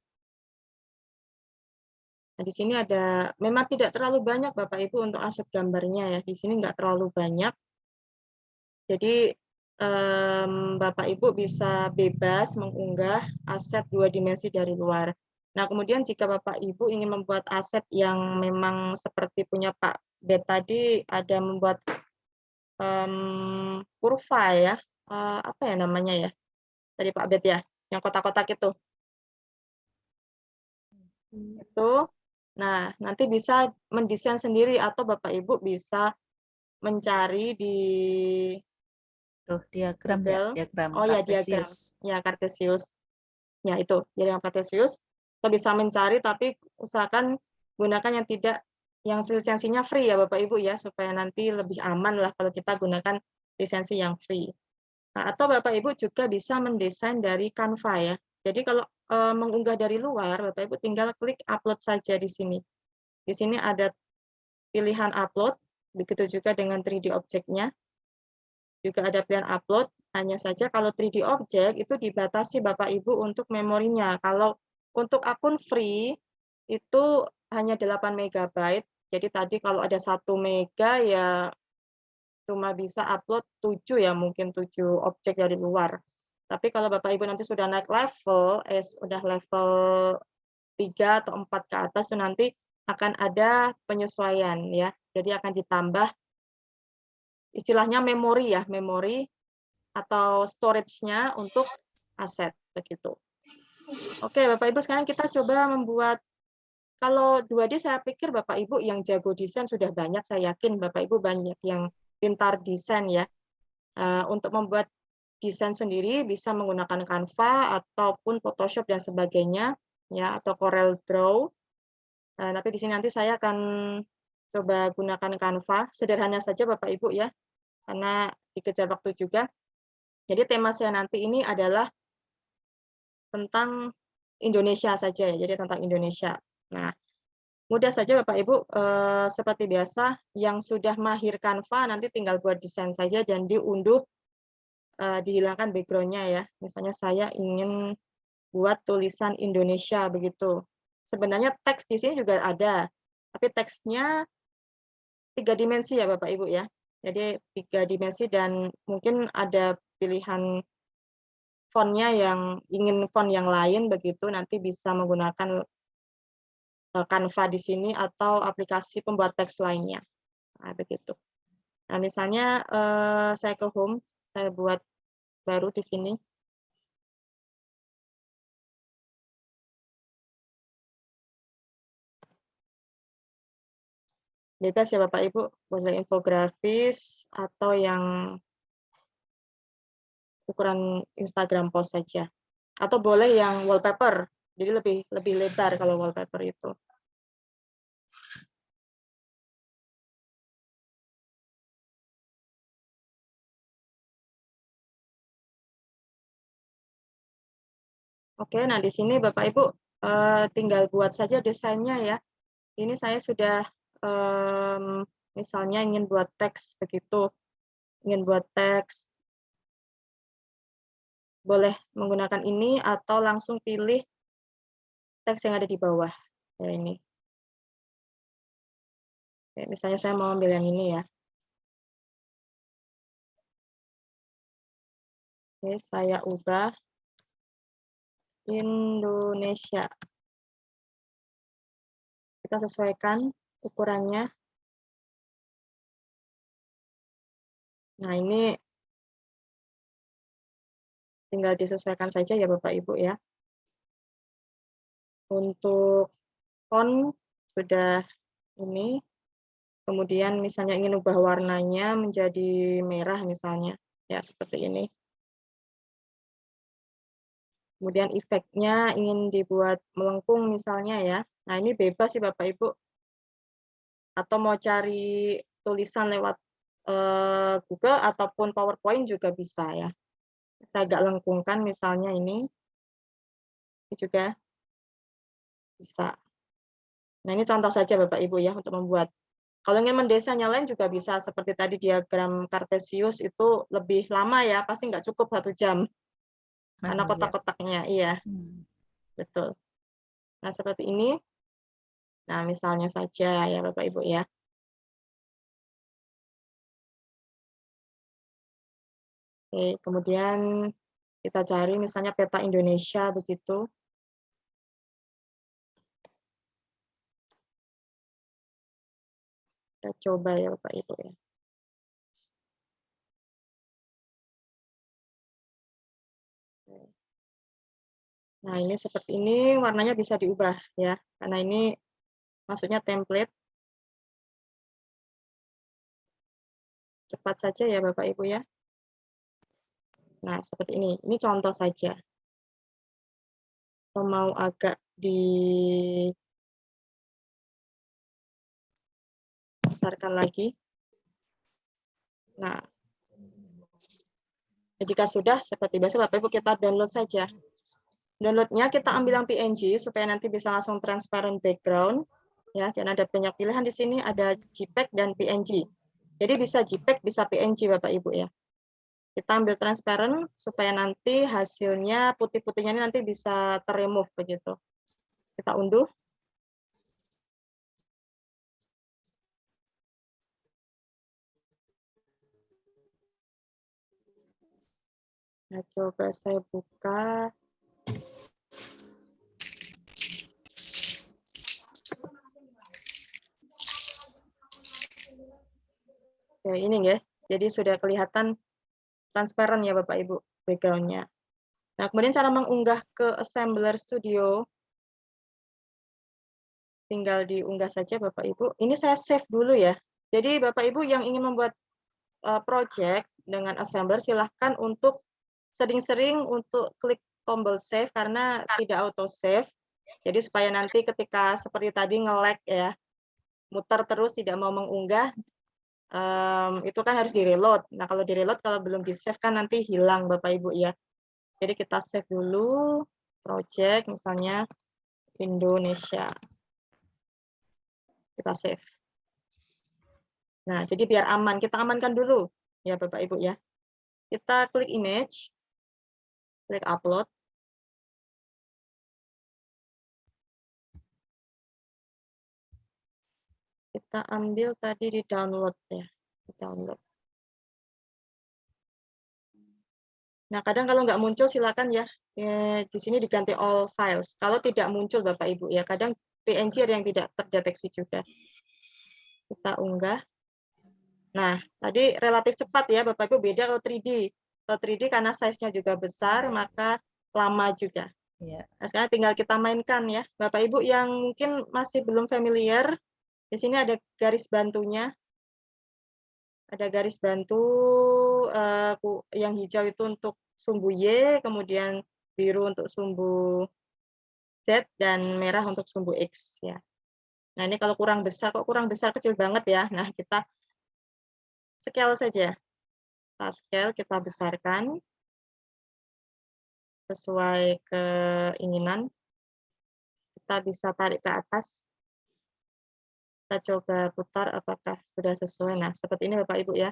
Nah, di sini ada memang tidak terlalu banyak Bapak Ibu untuk aset gambarnya ya. Di sini nggak terlalu banyak. Jadi Bapak Ibu bisa bebas mengunggah aset 2 dimensi dari luar. Nah, kemudian jika Bapak Ibu ingin membuat aset yang memang seperti punya Pak Bet tadi, ada membuat kurva ya, apa ya namanya ya, dari Pak Bet ya, yang kotak-kotak itu. Itu. Nah, nanti bisa mendesain sendiri atau Bapak Ibu bisa mencari di Tuh, diagram ya, Google. diagram Oh ya, diagram. Kartesius. Ya, Kartesius. Ya, itu, diagram Kartesius. Kita bisa mencari, tapi usahakan gunakan yang tidak, yang lisensinya free ya Bapak Ibu ya, supaya nanti lebih aman lah kalau kita gunakan lisensi yang free. Nah, atau Bapak Ibu juga bisa mendesain dari Canva ya. Jadi kalau mengunggah dari luar, Bapak Ibu tinggal klik upload saja di sini. Di sini ada pilihan upload, begitu juga dengan 3D objeknya. Juga ada pilihan upload, hanya saja kalau 3D object itu dibatasi Bapak Ibu untuk memorinya. Kalau untuk akun free itu hanya 8 MB. Jadi tadi kalau ada 1 mega ya cuma bisa upload 7 ya, mungkin 7 objek dari luar. Tapi kalau Bapak Ibu nanti sudah naik level, sudah level 3 atau 4 ke atas, itu nanti akan ada penyesuaian ya. Jadi akan ditambah istilahnya memori ya, memori atau storage-nya untuk aset begitu. Oke, Bapak Ibu, sekarang kita coba membuat, kalau 2D saya pikir Bapak Ibu yang jago desain sudah banyak, saya yakin Bapak Ibu banyak yang pintar desain ya. Untuk membuat desain sendiri bisa menggunakan Canva ataupun Photoshop dan sebagainya ya, atau Corel Draw. Tapi di sini nanti saya akan coba gunakan Canva, sederhana saja Bapak Ibu ya, karena dikejar waktu juga. Jadi tema saya nanti ini adalah tentang Indonesia saja ya, jadi tentang Indonesia. Nah, mudah saja Bapak Ibu, seperti biasa, yang sudah mahir Canva nanti tinggal buat desain saja dan diunduh, dihilangkan background-nya ya. Misalnya saya ingin buat tulisan Indonesia begitu. Sebenarnya teks di sini juga ada, tapi teksnya 3 dimensi ya Bapak Ibu ya. Jadi 3 dimensi dan mungkin ada pilihan font-nya yang ingin font yang lain begitu, nanti bisa menggunakan Canva di sini atau aplikasi pembuat teks lainnya. Nah, begitu. Nah, misalnya saya ke home, saya buat baru di sini. Bebas ya Bapak Ibu, boleh infografis atau yang ukuran Instagram post saja. Atau boleh yang wallpaper, jadi lebih lebar kalau wallpaper itu. Oke, nah di sini Bapak Ibu tinggal buat saja desainnya ya. Ini saya sudah misalnya ingin buat teks begitu, ingin buat teks, boleh menggunakan ini atau langsung pilih teks yang ada di bawah. Ya ini. Oke, misalnya saya mau ambil yang ini ya. Oke, saya ubah Indonesia. Kita sesuaikan ukurannya. Nah, ini tinggal disesuaikan saja ya Bapak Ibu ya. Untuk font sudah ini. Kemudian misalnya ingin ubah warnanya menjadi merah misalnya. Ya, seperti ini. Kemudian efeknya ingin dibuat melengkung misalnya ya. Nah, ini bebas sih Bapak Ibu. Atau mau cari tulisan lewat Google ataupun PowerPoint juga bisa ya. Kita agak lengkungkan misalnya ini juga bisa. Nah, ini contoh saja Bapak Ibu ya untuk membuat. Kalau ingin mendesain yang lain juga bisa, seperti tadi diagram Kartesius itu lebih lama ya, pasti nggak cukup 1 jam. Karena Iya. kotak-kotaknya, iya, betul. Nah, seperti ini. Nah, misalnya saja ya Bapak Ibu ya. Oke, kemudian kita cari misalnya peta Indonesia begitu. Kita coba ya Bapak Ibu ya. Nah, ini seperti ini, warnanya bisa diubah ya, karena ini maksudnya template. Cepat saja ya Bapak Ibu ya. Nah, seperti ini contoh saja. Atau mau agak dibesarkan lagi. Nah, jika sudah, seperti biasa Bapak Ibu kita download saja. Downloadnya kita ambil yang PNG supaya nanti bisa langsung transparent background. Ya, dan ada banyak pilihan di sini, ada JPEG dan PNG. Jadi bisa JPEG, bisa PNG Bapak Ibu ya. Kita ambil transparent supaya nanti hasilnya putih-putihnya ini nanti bisa terremove begitu. Kita unduh. Nah, coba saya buka. Ya, ini ya. Jadi sudah kelihatan transparan ya Bapak Ibu background-nya. Nah, kemudian cara mengunggah ke Assembler Studio. Tinggal diunggah saja Bapak Ibu. Ini saya save dulu ya. Jadi Bapak Ibu yang ingin membuat project dengan Assembler silahkan untuk sering-sering untuk klik tombol save karena tidak auto save. Jadi supaya nanti ketika seperti tadi nge-lag ya, muter terus tidak mau mengunggah, itu kan harus di-reload. Nah, kalau di-reload kalau belum di-save kan nanti hilang Bapak Ibu ya. Jadi kita save dulu project misalnya Indonesia. Kita save. Nah, jadi biar aman, kita amankan dulu ya Bapak Ibu ya. Kita klik image, klik upload. Kita ambil tadi di download ya, di download. Nah, kadang kalau nggak muncul silakan ya, di sini diganti all files. Kalau tidak muncul Bapak Ibu ya, kadang PNG ada yang tidak terdeteksi juga. Kita unggah. Nah, tadi relatif cepat ya Bapak Ibu, beda kalau 3D. Kalau 3D karena size-nya juga besar, maka lama juga. Ya. Nah, sekarang tinggal kita mainkan ya. Bapak Ibu yang mungkin masih belum familiar, di sini ada garis bantunya. Ada garis bantu yang hijau itu untuk sumbu Y, kemudian biru untuk sumbu Z, dan merah untuk sumbu X. Ya. Nah, ini kalau kurang besar, kok kurang besar, kecil banget ya. Nah, kita scale saja. Kita scale, kita besarkan sesuai keinginan. Kita bisa tarik ke atas. Kita coba putar apakah sudah sesuai. Nah, seperti ini Bapak Ibu ya.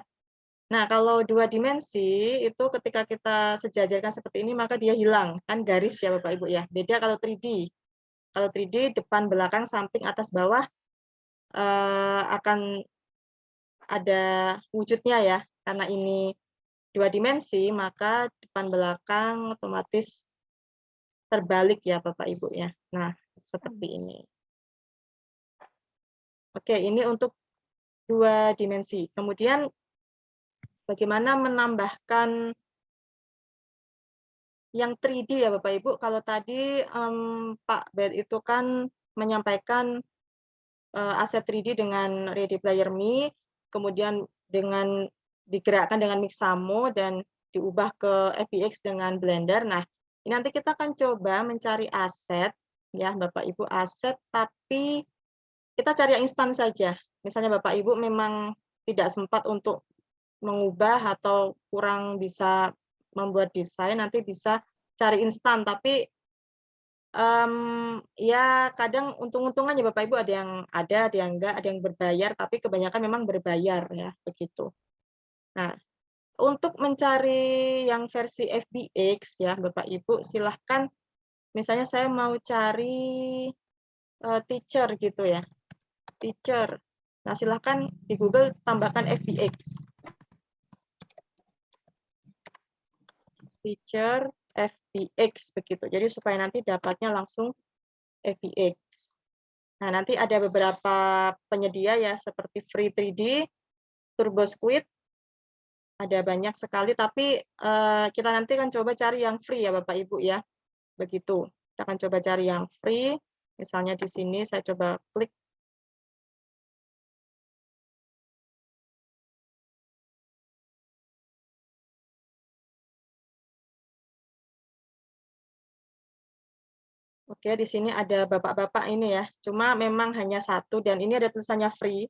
Nah, kalau 2 dimensi itu ketika kita sejajarkan seperti ini maka dia hilang, kan garis ya Bapak Ibu ya. Beda kalau 3D. Kalau 3D depan, belakang, samping, atas, bawah akan ada wujudnya ya. Karena ini 2 dimensi, maka depan belakang otomatis terbalik ya Bapak Ibu ya. Nah, seperti ini. Oke, ini untuk 2 dimensi. Kemudian bagaimana menambahkan yang 3D ya Bapak Ibu. Kalau tadi Pak Bed itu kan menyampaikan aset 3D dengan Ready Player Me, kemudian dengan digerakkan dengan Mixamo dan diubah ke FBX dengan Blender. Nah, ini nanti kita akan coba mencari aset ya Bapak Ibu, aset tapi kita cari yang instan saja. Misalnya Bapak Ibu memang tidak sempat untuk mengubah atau kurang bisa membuat desain, nanti bisa cari instan. Tapi ya kadang untung-untungannya Bapak Ibu ada yang enggak, ada yang berbayar, tapi kebanyakan memang berbayar ya, begitu. Nah, untuk mencari yang versi FBX ya Bapak Ibu, silahkan misalnya saya mau cari teacher gitu ya, teacher. Nah, silahkan di Google tambahkan FBX. Teacher FBX begitu. Jadi supaya nanti dapatnya langsung FBX. Nah, nanti ada beberapa penyedia ya seperti Free 3D, Turbo Squid, ada banyak sekali, tapi kita nanti kan coba cari yang free ya Bapak Ibu ya, begitu. Kita akan coba cari yang free. Misalnya di sini saya coba klik. Oke, di sini ada bapak-bapak ini ya. Cuma memang hanya satu dan ini ada tulisannya free.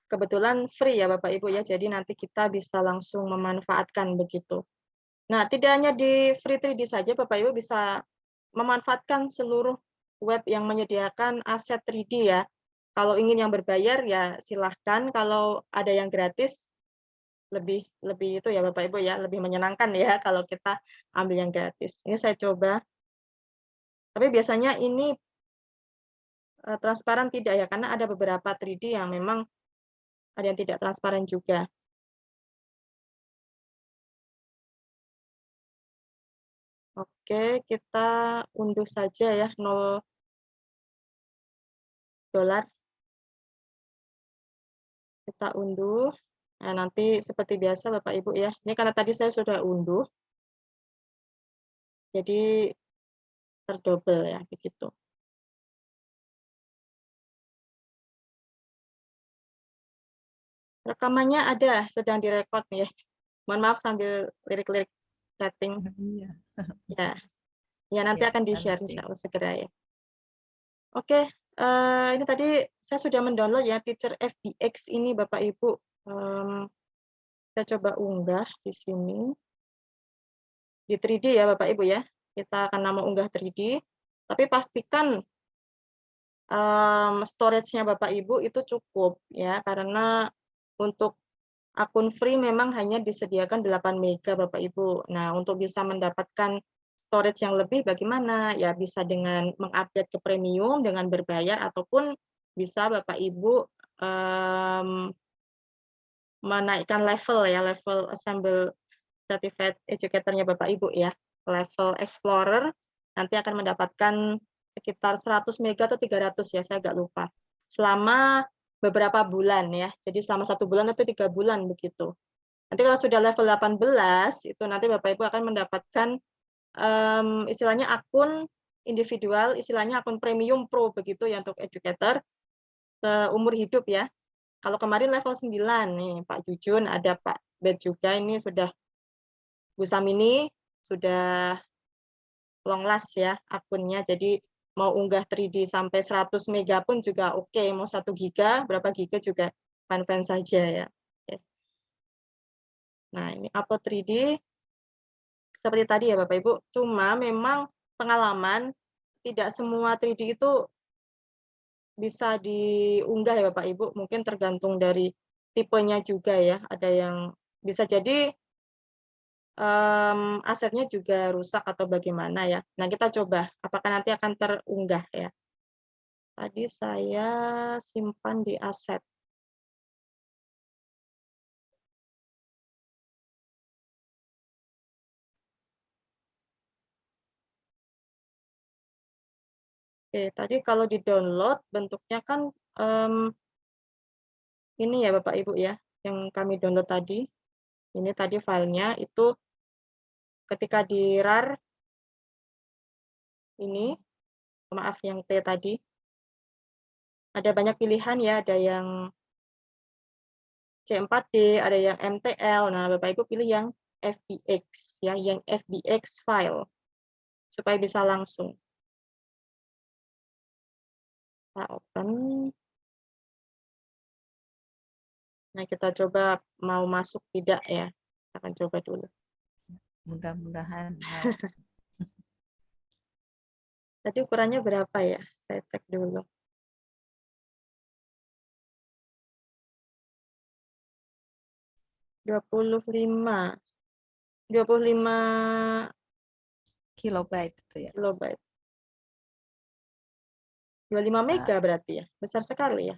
Kebetulan free ya Bapak Ibu ya. Jadi nanti kita bisa langsung memanfaatkan begitu. Nah, tidak hanya di free 3D saja Bapak Ibu bisa memanfaatkan seluruh web yang menyediakan aset 3D ya. Kalau ingin yang berbayar ya silahkan. Kalau ada yang gratis lebih itu ya Bapak Ibu ya, lebih menyenangkan ya kalau kita ambil yang gratis. Ini saya coba. Tapi biasanya ini transparan tidak ya, karena ada beberapa 3D yang memang ada yang tidak transparan juga. Oke, kita unduh saja ya, $0. Kita unduh. Nah, nanti seperti biasa Bapak Ibu ya. Ini karena tadi saya sudah unduh. Jadi terdouble ya, begitu. Rekamannya ada, sedang direkod ya. Mohon maaf sambil lirik-lirik rating. Iya. Ya, ya nanti Ya, akan di-share nanti. insya Allah segera ya. Oke, ini tadi saya sudah mendownload ya Teacher FBX ini Bapak Ibu. Saya coba unggah di sini. Di 3D ya Bapak Ibu ya. Kita akan nama unggah 3D. Tapi pastikan storage-nya Bapak Ibu itu cukup ya, karena untuk akun free memang hanya disediakan 8 MB Bapak Ibu. Nah, untuk bisa mendapatkan storage yang lebih bagaimana? Ya bisa dengan mengupdate ke premium dengan berbayar ataupun bisa Bapak Ibu menaikkan level ya, level Assemble Certified Educator-nya Bapak Ibu ya. Level Explorer nanti akan mendapatkan sekitar 100 MB atau 300 ya, saya agak lupa. Selama beberapa bulan ya. Jadi selama 1 bulan atau 3 bulan begitu. Nanti kalau sudah level 18 itu nanti Bapak Ibu akan mendapatkan istilahnya akun individual, istilahnya akun premium pro begitu ya untuk educator seumur hidup ya. Kalau kemarin level 9 nih Pak Jujun, ada Pak Bet juga, ini sudah Bu Samini sudah long last ya akunnya. Jadi mau unggah 3D sampai 100 mega pun juga oke, mau 1 giga, berapa giga juga fan-fan saja ya. Nah, ini upload 3D seperti tadi ya Bapak Ibu, cuma memang pengalaman tidak semua 3D itu bisa diunggah ya Bapak Ibu, mungkin tergantung dari tipenya juga ya. Ada yang bisa jadi asetnya juga rusak atau bagaimana ya. Nah, kita coba apakah nanti akan terunggah ya. Tadi saya simpan di aset. Oke, tadi kalau di-download bentuknya kan ini ya Bapak Ibu ya, yang kami download tadi. Ini tadi filenya itu ketika di RAR ini, maaf yang T tadi, ada banyak pilihan ya, ada yang C4D, ada yang MTL. Nah, Bapak Ibu pilih yang FBX ya, yang FBX file supaya bisa langsung. Kita open. Nah, kita coba mau masuk tidak ya. Kita akan coba dulu. Mudah-mudahan. Tadi ukurannya berapa ya? Saya cek dulu. Dua puluh lima Kilobyte itu ya. kilobyte. 25 Bisa. mega berarti ya. Besar sekali ya.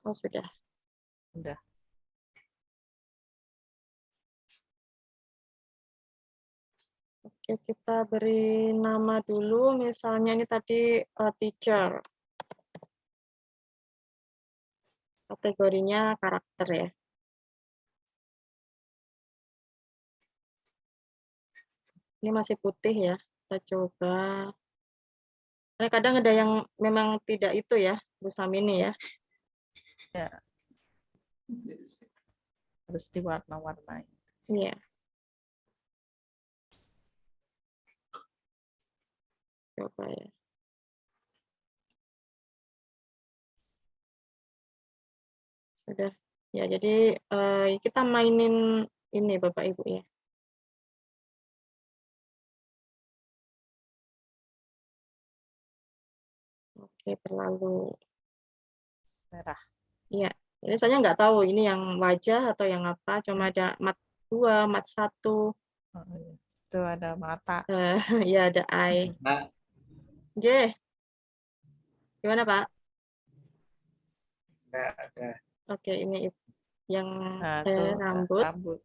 Oh, sudah. Udah. Oke, kita beri nama dulu. Misalnya ini tadi teacher. Kategorinya karakter ya. Ini masih putih ya. Kita coba. Karena kadang ada yang memang tidak itu ya, Bu Samini ya. Ya, harus diwarna-warnai. Iya. Coba ya. Sudah. Ya, jadi kita mainin ini Bapak Ibu ya. Oke, terlalu Merah. iya. Ini soalnya nggak tahu ini yang wajah atau yang apa. Cuma ada mat 2, mat 1. Oh, iya. Itu ada mata. Ya ada eye. Pak, J. Gimana Pak? nggak ada. Oke, ini yang Nah, itu rambut. rambut.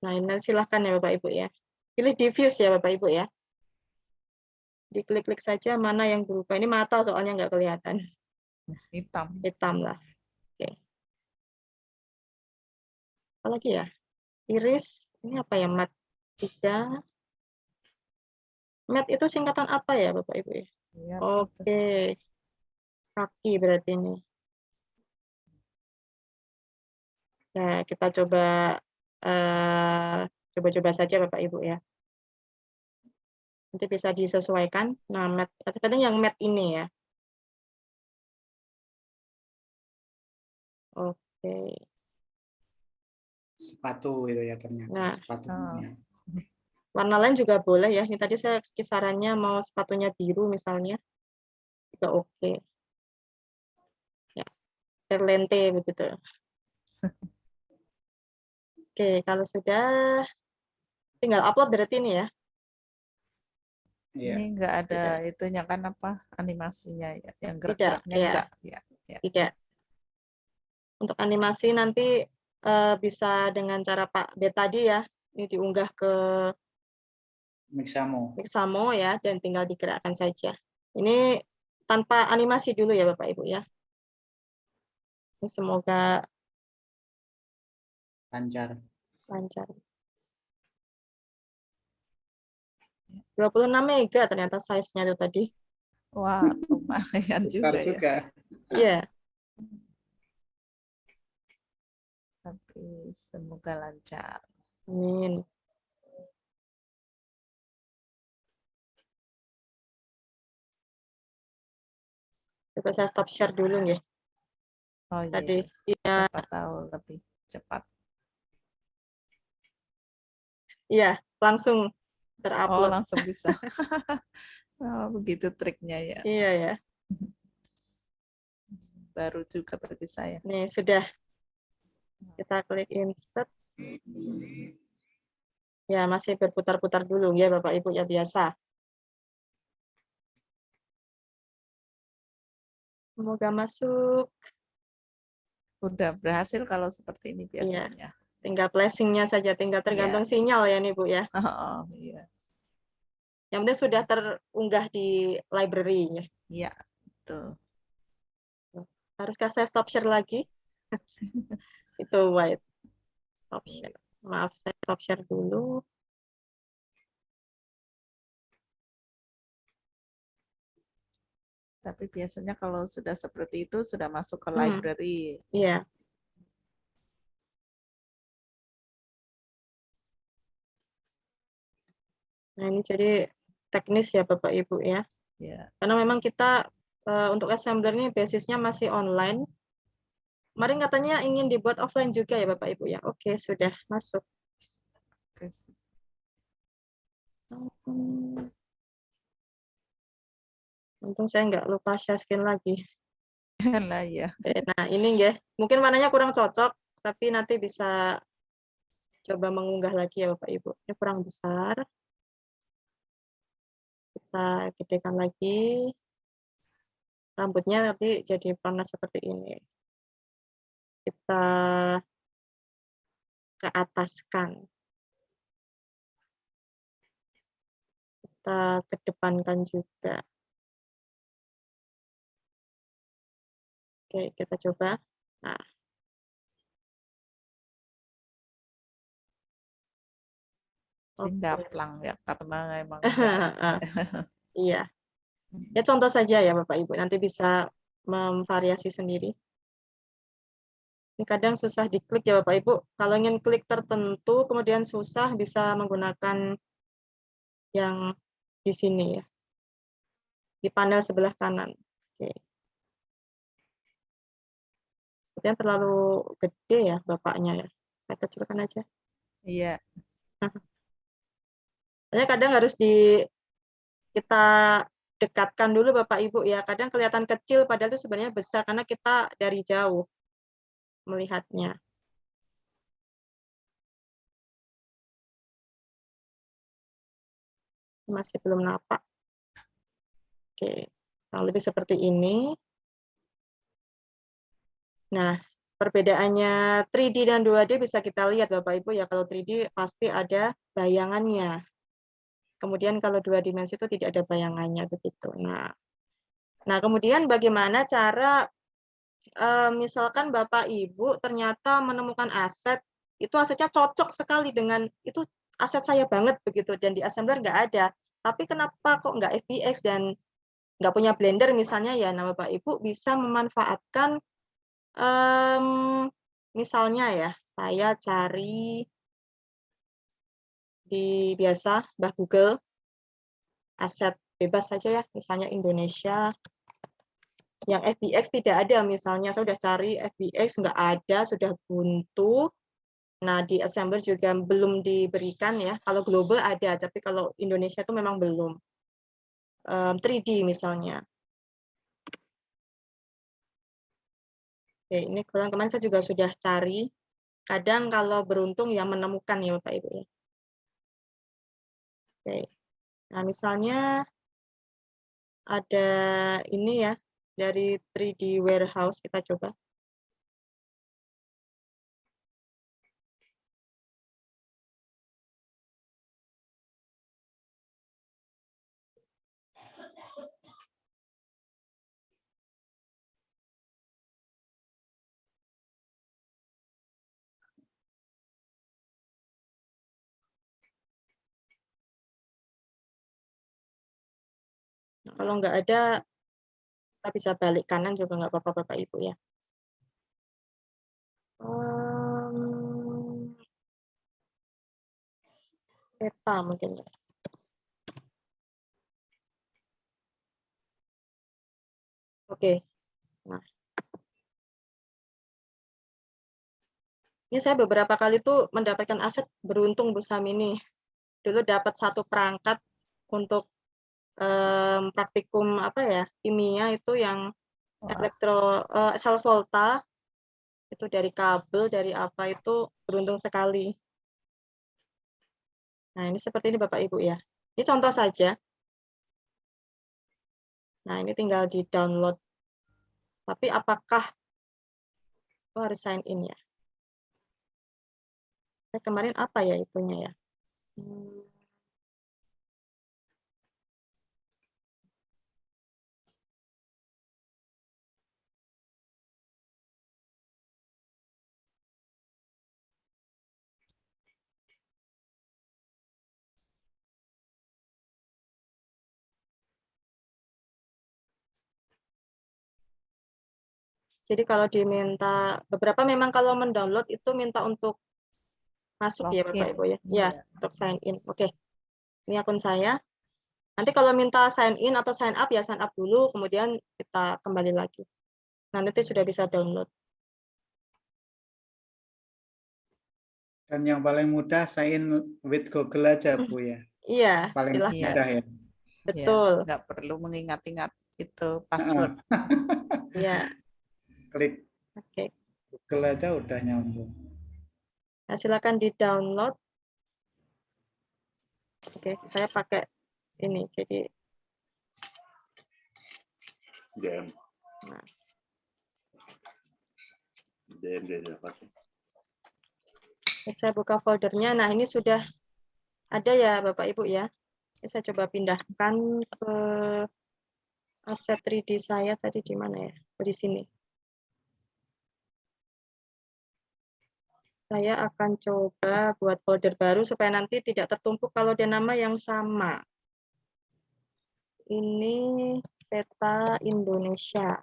Nah, ini silahkan ya Bapak Ibu ya. Pilih diffuse ya Bapak Ibu ya. Diklik-klik saja mana yang berubah. Ini mata soalnya nggak kelihatan. Hitam. Hitam lah. Oke. Apa lagi ya? Iris. Ini apa ya? Mat 3. Mat itu singkatan apa ya Bapak Ibu ya? Iya, Oke. Kaki berarti ini. Ya, kita coba saja Bapak Ibu ya. Nanti bisa disesuaikan. Nah, mat kadang yang mat ini ya. Oke. Sepatu itu ya ternyata. Nah. Sepatunya. Warna lain juga boleh ya. Ini tadi saya kisarannya mau sepatunya biru misalnya. Juga oke. Ya, perlente begitu. Oke, kalau sudah tinggal upload berarti ini ya. Iya. Ini enggak ada Tidak. itunya kan apa animasinya ya, yang Tidak, gerak-geraknya ya. enggak ya. Ya. Tidak. Untuk animasi nanti bisa dengan cara Pak B tadi ya. Ini diunggah ke Mixamo. Mixamo ya dan tinggal digerakkan saja. Ini tanpa animasi dulu ya Bapak Ibu ya. Ini semoga Lancar. lancar. 26 mega ternyata size-nya itu tadi. Wah, lumayan Besar juga ya. juga. Iya. Tapi semoga lancar. Amin. Coba saya stop share dulu ya. Oh iya, Tadi. iya. Iya, Siapa tahu lebih cepat. iya, langsung Oh, terupload. langsung bisa. Oh, begitu triknya ya. Iya ya. Baru juga bagi saya. Nih sudah. Kita klik insert. Ya, masih berputar-putar dulu ya Bapak Ibu ya biasa. Semoga masuk. Udah berhasil kalau seperti ini Iya. biasanya. Tinggal flashing-nya saja, tinggal tergantung Iya. sinyal ya nih Bu ya. Oh, iya. Yang penting sudah terunggah di library-nya. Iya, betul. Haruskah saya stop share lagi? Itu white. Stop share. Maaf, saya stop share dulu. Tapi biasanya kalau sudah seperti itu sudah masuk ke Hmm. library. Iya. Nah, ini jadi teknis ya Bapak Ibu ya. Ya. Karena memang kita untuk assembler ini basisnya masih online. Kemarin katanya ingin dibuat offline juga ya Bapak Ibu ya. Oke, sudah masuk. Untung saya nggak lupa share screen lagi. Lah ya. Oke, nah ini ya, mungkin warnanya kurang cocok, tapi nanti bisa coba mengunggah lagi ya Bapak Ibu. Ini kurang besar. Kita gedekan lagi. Rambutnya nanti jadi panas seperti ini. Kita ke ataskan. Kita kedepankan juga. Oke, kita coba. Nah, sehingga Oke. plang ya karena emang enggak. Iya. Ya contoh saja ya Bapak Ibu, nanti bisa memvariasi sendiri. Ini kadang susah diklik ya Bapak Ibu. Kalau ingin klik tertentu kemudian susah, bisa menggunakan yang di sini ya. Di panel sebelah kanan. Oke. Sepertinya terlalu gede ya Bapaknya ya. Saya kecilkan aja. Iya. Soalnya kadang harus kita dekatkan dulu Bapak Ibu ya. Kadang kelihatan kecil padahal itu sebenarnya besar karena kita dari jauh melihatnya. Masih belum nampak. Oke, kurang lebih seperti ini. Nah, perbedaannya 3D dan 2D bisa kita lihat Bapak Ibu ya. Kalau 3D pasti ada bayangannya. Kemudian kalau 2 dimensi itu tidak ada bayangannya begitu. Nah kemudian bagaimana cara misalkan Bapak Ibu ternyata menemukan aset, itu asetnya cocok sekali dengan itu aset saya banget begitu dan di assembler nggak ada. Tapi kenapa kok nggak FBX dan nggak punya Blender misalnya ya. Nah Bapak Ibu bisa memanfaatkan misalnya ya, saya cari di biasa Mbah Google, aset bebas saja ya, misalnya Indonesia. Yang FBX tidak ada misalnya, saya sudah cari FBX nggak ada, sudah buntu. Nah, di assembler juga belum diberikan ya. Kalau global ada, tapi kalau Indonesia itu memang belum. 3D misalnya. Oke, ini kemarin saya juga sudah cari. Kadang kalau beruntung ya menemukan ya Bapak Ibu ya. Oke. Nah, misalnya ada ini ya dari 3D warehouse kita coba. Nah, kalau nggak ada kita bisa balik kanan juga nggak apa-apa Bapak Ibu ya. Peta mungkin ya. Oke. Nah, ini saya beberapa kali tuh mendapatkan aset beruntung Bu Samini. Dulu dapat satu perangkat untuk praktikum apa ya kimia itu yang sel volta itu dari kabel dari apa itu beruntung sekali. Nah ini seperti ini Bapak Ibu ya. Ini contoh saja. Nah ini tinggal di download. Tapi apakah harus sign in ya? Kemarin apa ya itunya ya? Jadi kalau diminta, beberapa memang kalau mendownload itu minta untuk masuk ya Bapak Ibu ya. Ya, untuk sign in. Oke. Ini akun saya. Nanti kalau minta sign in atau sign up ya sign up dulu, kemudian kita kembali lagi. Nah, nanti sudah bisa download. Dan yang paling mudah sign with Google aja Bu ya. Iya, Paling silahkan. mudah ya. Betul. Ya, nggak perlu mengingat-ingat itu password. Iya. Klik Oke. Google aja udah nyambung. Nah, silakan di-download. Oke, saya pakai ini. Jadi DM. nah. DM dia dapat. Saya buka foldernya. Nah, ini sudah ada ya Bapak Ibu ya. Ini saya coba pindahkan ke aset 3D saya tadi di mana ya? Oh, di sini. Saya akan coba buat folder baru supaya nanti tidak tertumpuk kalau ada nama yang sama. Ini peta Indonesia.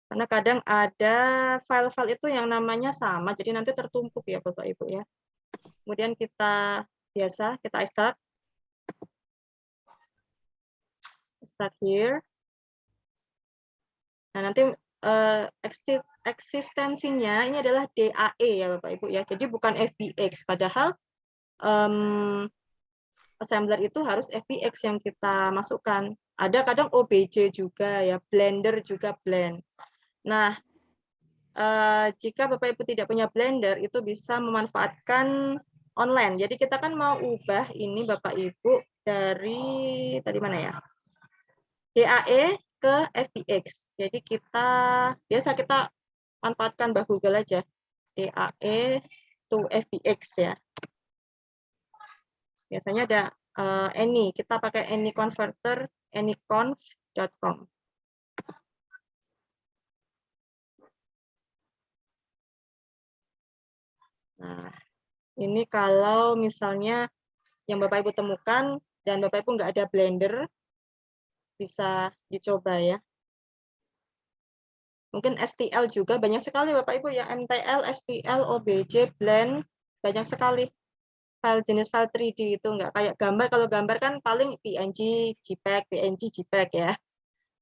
Karena kadang ada file-file itu yang namanya sama, jadi nanti tertumpuk ya Bapak Ibu ya. Kemudian kita extract here. Nah, nanti eksistensinya ini adalah DAE ya Bapak Ibu ya. Jadi bukan FBX, padahal assembler itu harus FBX yang kita masukkan. Ada kadang OBJ juga ya, Blender juga blend. Nah, jika Bapak Ibu tidak punya Blender, itu bisa memanfaatkan online. Jadi kita kan mau ubah ini Bapak Ibu dari tadi mana ya? DAE ke FBX. Jadi biasa kita manfaatkan Mbah Google aja. DAE to FBX ya. Biasanya ada any, kita pakai any converter, anyconf.com. Nah, ini kalau misalnya yang Bapak Ibu temukan dan Bapak Ibu nggak ada Blender, bisa dicoba ya. Mungkin STL juga banyak sekali Bapak Ibu ya, MTL, STL, OBJ, Blend, banyak sekali. File jenis file 3D itu nggak kayak gambar. Kalau gambar kan paling PNG, JPEG, PNG, JPEG ya.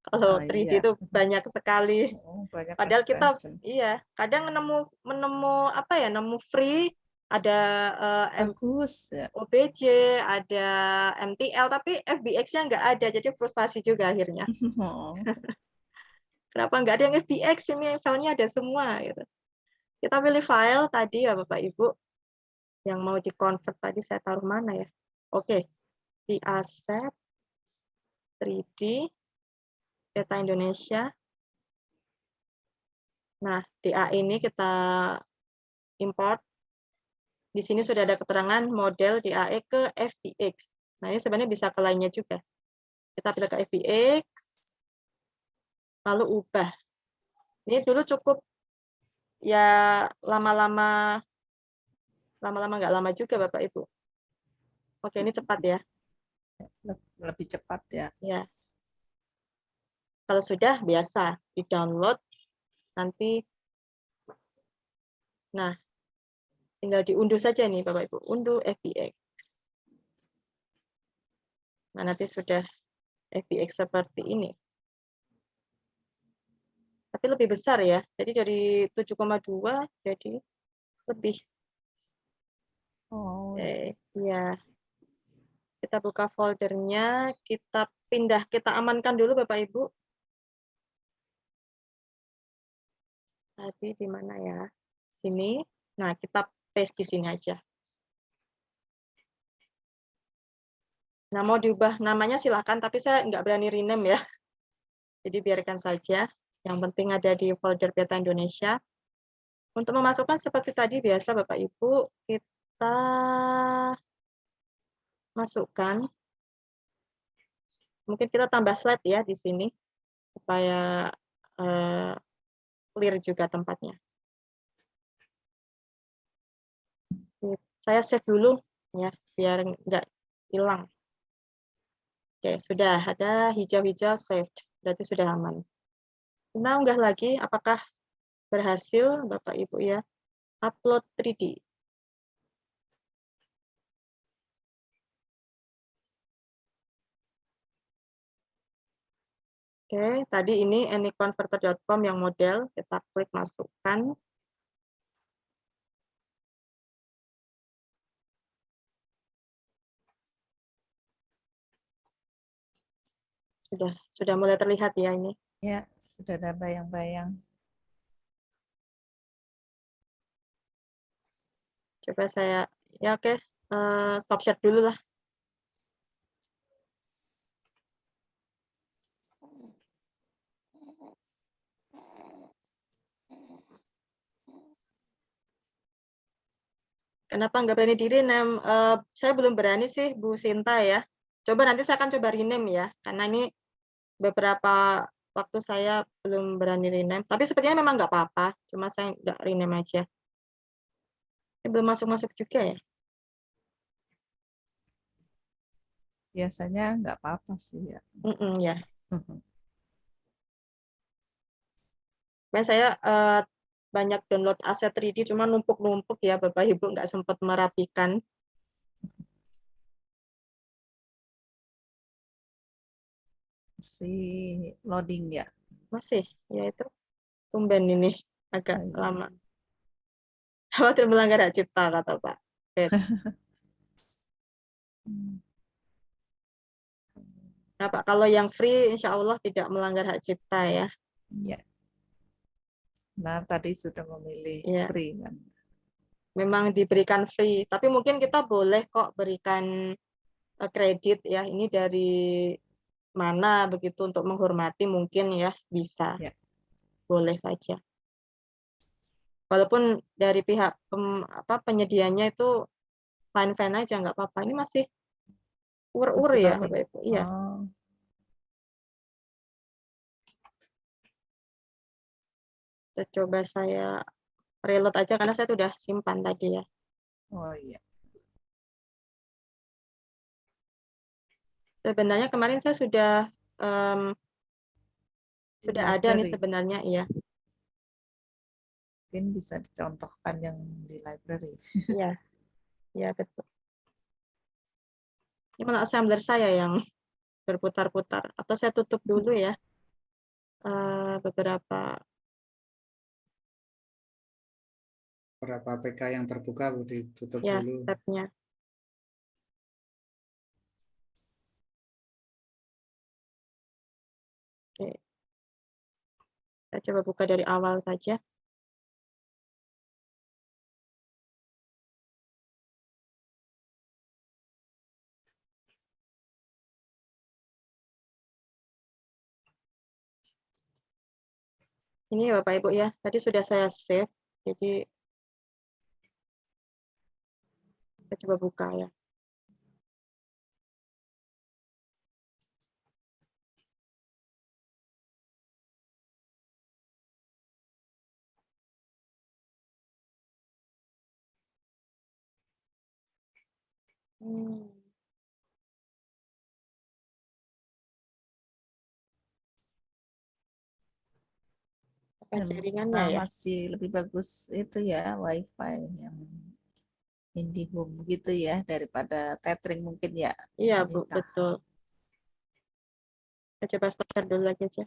Kalau 3D itu banyak sekali. Banyak Padahal kita extension. kadang nemu apa ya, nemu free, ada Bagus ya. OBJ, ada MTL, tapi FBX-nya nggak ada, jadi frustasi juga akhirnya. Kenapa nggak ada yang FBX, ini filenya ada semua. Gitu. Kita pilih file tadi ya Bapak Ibu, yang mau di-convert tadi saya taruh mana ya? Oke, di Asset, 3D, Peta Indonesia. Nah, DA ini kita import. Di sini sudah ada keterangan model DAE ke FBX. Nah, ini sebenarnya bisa ke lainnya juga. Kita pilih ke FBX, lalu ubah. Ini dulu cukup ya lama-lama nggak lama juga Bapak Ibu. Oke, ini cepat ya. Lebih cepat ya. Ya. Kalau sudah biasa di-download nanti. Nah, tinggal diunduh saja nih Bapak Ibu, unduh FBX. Nah, nanti sudah FBX seperti ini. Tapi lebih besar ya. Jadi dari 7,2 jadi lebih. Oh. Ya. Kita buka foldernya, kita pindah, kita amankan dulu Bapak Ibu. Tadi di mana ya? Sini. Nah, kita paste di sini aja. Nah, mau diubah namanya silakan, tapi saya nggak berani rename ya. Jadi biarkan saja. Yang penting ada di folder Peta Indonesia. Untuk memasukkan seperti tadi biasa Bapak Ibu, kita masukkan. Mungkin kita tambah slide ya di sini supaya clear juga tempatnya. Saya save dulu ya biar nggak hilang. Oke, sudah ada hijau-hijau saved, berarti sudah aman. Nah, unggah lagi, apakah berhasil Bapak Ibu ya? Upload 3D. Oke, tadi ini anyconverter.com yang model, kita klik masukkan. Sudah mulai terlihat ya ini. Ya, sudah ada bayang-bayang. Coba saya, ya oke, stop share dulu lah. Kenapa nggak berani di rename? Saya belum berani sih, Bu Sinta ya. Coba nanti saya akan coba rename ya, karena ini beberapa waktu saya belum berani rename. Tapi sepertinya memang nggak apa-apa, cuma saya nggak rename aja. Ini belum masuk-masuk juga ya? Biasanya nggak apa-apa sih ya. Ya. Makanya saya banyak download aset 3D, cuma numpuk-numpuk ya Bapak Ibu, nggak sempat merapikan. Masih loading ya. Masih, ya itu tumben ini agak Oh, iya. lama. Khawatir melanggar hak cipta, kata Pak Ben. Nah, Pak, kalau yang free insya Allah tidak melanggar hak cipta ya. Iya. Nah, tadi sudah memilih Iya. free kan. Memang diberikan free, tapi mungkin kita boleh kok berikan kredit ya, ini dari mana begitu untuk menghormati mungkin ya, bisa. Ya. Boleh saja. Walaupun dari pihak penyedianya itu fine-fine aja, nggak apa-apa. Ini masih ur-ur Masih ya, loading. Bapak Ibu. Iya. Oh. Coba saya reload aja karena saya sudah simpan tadi ya. Oh iya. Sebenarnya kemarin saya sudah ada nih Library. sebenarnya, iya. Mungkin bisa dicontohkan yang di library. Iya, iya betul. Ini malah assembler saya yang berputar-putar. Atau saya tutup dulu ya beberapa. Berapa APK yang terbuka Bu, ditutup Ya, dulu. tab-nya. Oke. Saya coba buka dari awal saja. Ini ya Bapak Ibu ya, tadi sudah saya save, jadi kita coba buka ya. Apa jaringannya ya? Masih lebih bagus itu ya WiFi yang IndiHome gitu ya daripada tethering mungkin ya. Iya Bu, Anita. betul. Kita coba stop dulu lagi aja.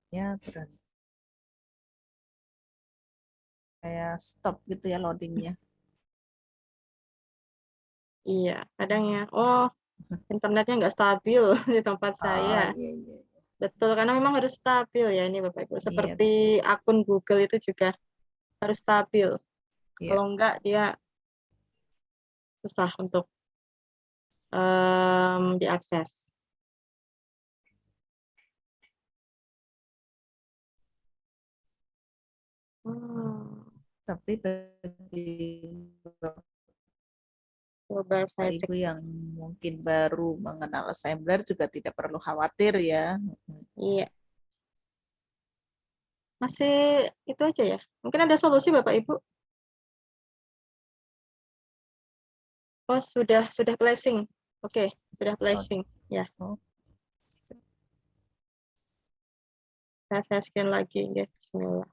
Ya terus kayak stop gitu ya loadingnya. Iya, kadang ya. Oh, internetnya nggak stabil di tempat saya. Oh iya iya. Betul, karena memang harus stabil ya ini Bapak Ibu. Iya Seperti betul. akun Google itu juga harus stabil. Iya. Kalau enggak dia susah untuk diakses. Tapi bagi Coba Bapak saya cek. Ibu yang mungkin baru mengenal assembler juga tidak perlu khawatir ya. Iya. Masih itu aja ya. Mungkin ada solusi Bapak Ibu. Oh, sudah flashing. Oke, sudah flashing. Ya. Oh. Saya scan lagi ya. Bismillah.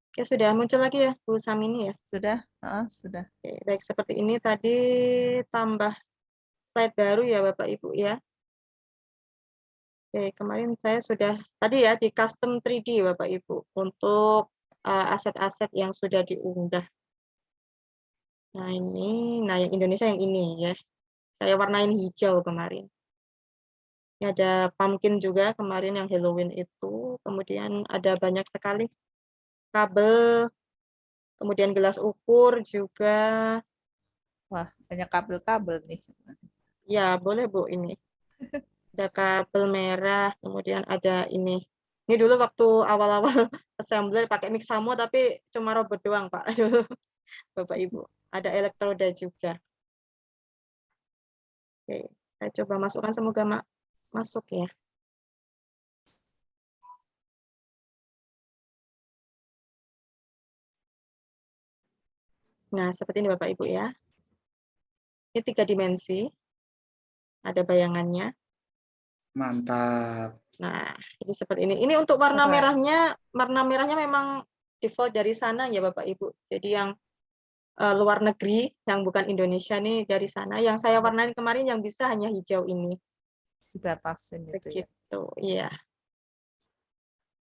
Oke, sudah muncul lagi ya Bu Samini ya. Sudah? Sudah. Oke, baik, seperti ini tadi tambah slide baru ya Bapak Ibu ya. Oke, kemarin saya sudah tadi ya di custom 3D Bapak Ibu untuk aset-aset yang sudah diunggah. Nah ini, yang Indonesia yang ini ya. Saya warnain hijau kemarin. Ini ada pumpkin juga kemarin yang Halloween itu. Kemudian ada banyak sekali kabel, kemudian gelas ukur juga. Wah, banyak kabel-kabel nih. Ya, boleh Bu ini. Ada kabel merah, kemudian ada ini. Ini dulu waktu awal-awal assembler pakai Mixamo tapi cuma robot doang, Pak. Aduh, Bapak Ibu. Ada elektroda juga. Oke, saya coba masukkan, semoga masuk ya. Nah, seperti ini Bapak Ibu ya. Ini 3 dimensi, ada bayangannya. Mantap. Nah, ini seperti ini. Ini untuk warna Keren. merahnya memang default dari sana ya Bapak Ibu. Jadi yang luar negeri, yang bukan Indonesia nih dari sana. Yang saya warnain kemarin yang bisa hanya hijau ini. Dibatasin itu ya. Begitu, iya.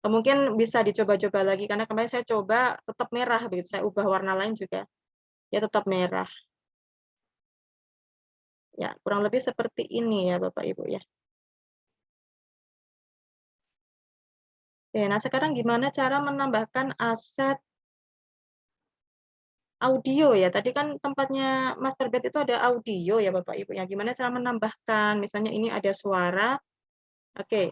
Mungkin bisa dicoba-coba lagi karena kemarin saya coba tetap merah begitu. Saya ubah warna lain juga ya tetap merah. Ya, kurang lebih seperti ini ya Bapak Ibu ya. Oke, nah sekarang gimana cara menambahkan aset audio ya? Tadi kan tempatnya Masterbed itu ada audio ya Bapak Ibu ya. Gimana cara menambahkan? Misalnya ini ada suara. Oke.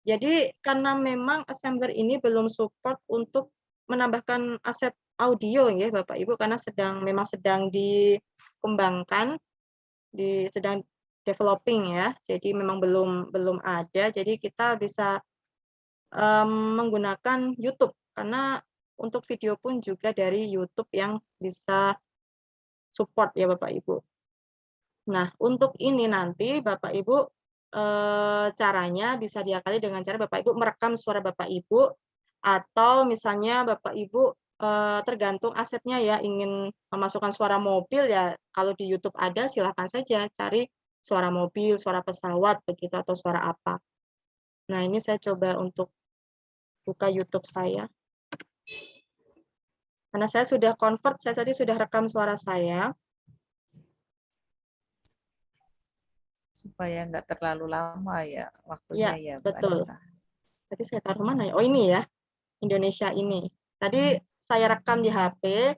Jadi karena memang assembler ini belum support untuk menambahkan aset audio ya Bapak Ibu karena memang sedang dikembangkan, sedang developing ya. Jadi memang belum ada. Jadi kita bisa menggunakan YouTube karena untuk video pun juga dari YouTube yang bisa support ya Bapak Ibu. Nah, untuk ini nanti Bapak Ibu caranya bisa diakali dengan cara Bapak Ibu merekam suara Bapak Ibu atau misalnya Bapak Ibu tergantung asetnya ya, ingin memasukkan suara mobil ya kalau di YouTube ada silakan saja cari suara mobil, suara pesawat begitu atau suara apa. Nah, ini saya coba untuk buka YouTube saya. Karena saya sudah convert, saya tadi sudah rekam suara saya. Supaya nggak terlalu lama ya waktunya Ya, ya, Bu betul. Anita. Tadi saya taruh mana ya? Oh ini ya, Indonesia ini. Tadi saya rekam di HP,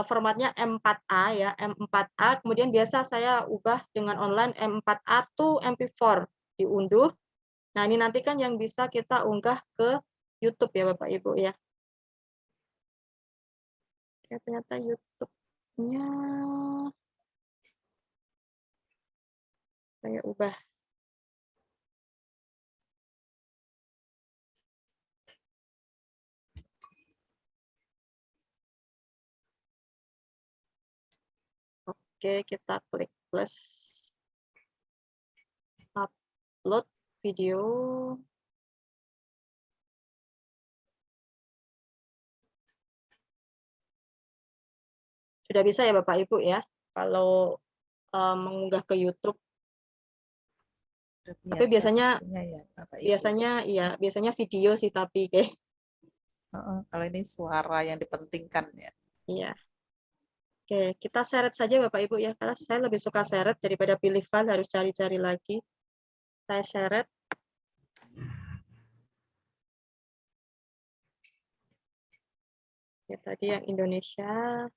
formatnya M4A ya, M4A. Kemudian biasa saya ubah dengan online M4A to MP4 diunduh. Nah ini nanti kan yang bisa kita unggah ke YouTube ya Bapak Ibu ya. Oke, ternyata YouTube-nya saya ubah. Oke, kita klik plus upload video. Sudah bisa ya Bapak Ibu ya, kalau mengunggah ke YouTube. Tapi biasanya ya, Bapak Ibu. iya, biasanya video sih tapi kayak. Kalau ini suara yang dipentingkan ya. Iya. Oke, kita seret saja Bapak Ibu ya. Karena saya lebih suka seret daripada pilih file harus cari-cari lagi. Saya seret. Ya, tadi yang Indonesia.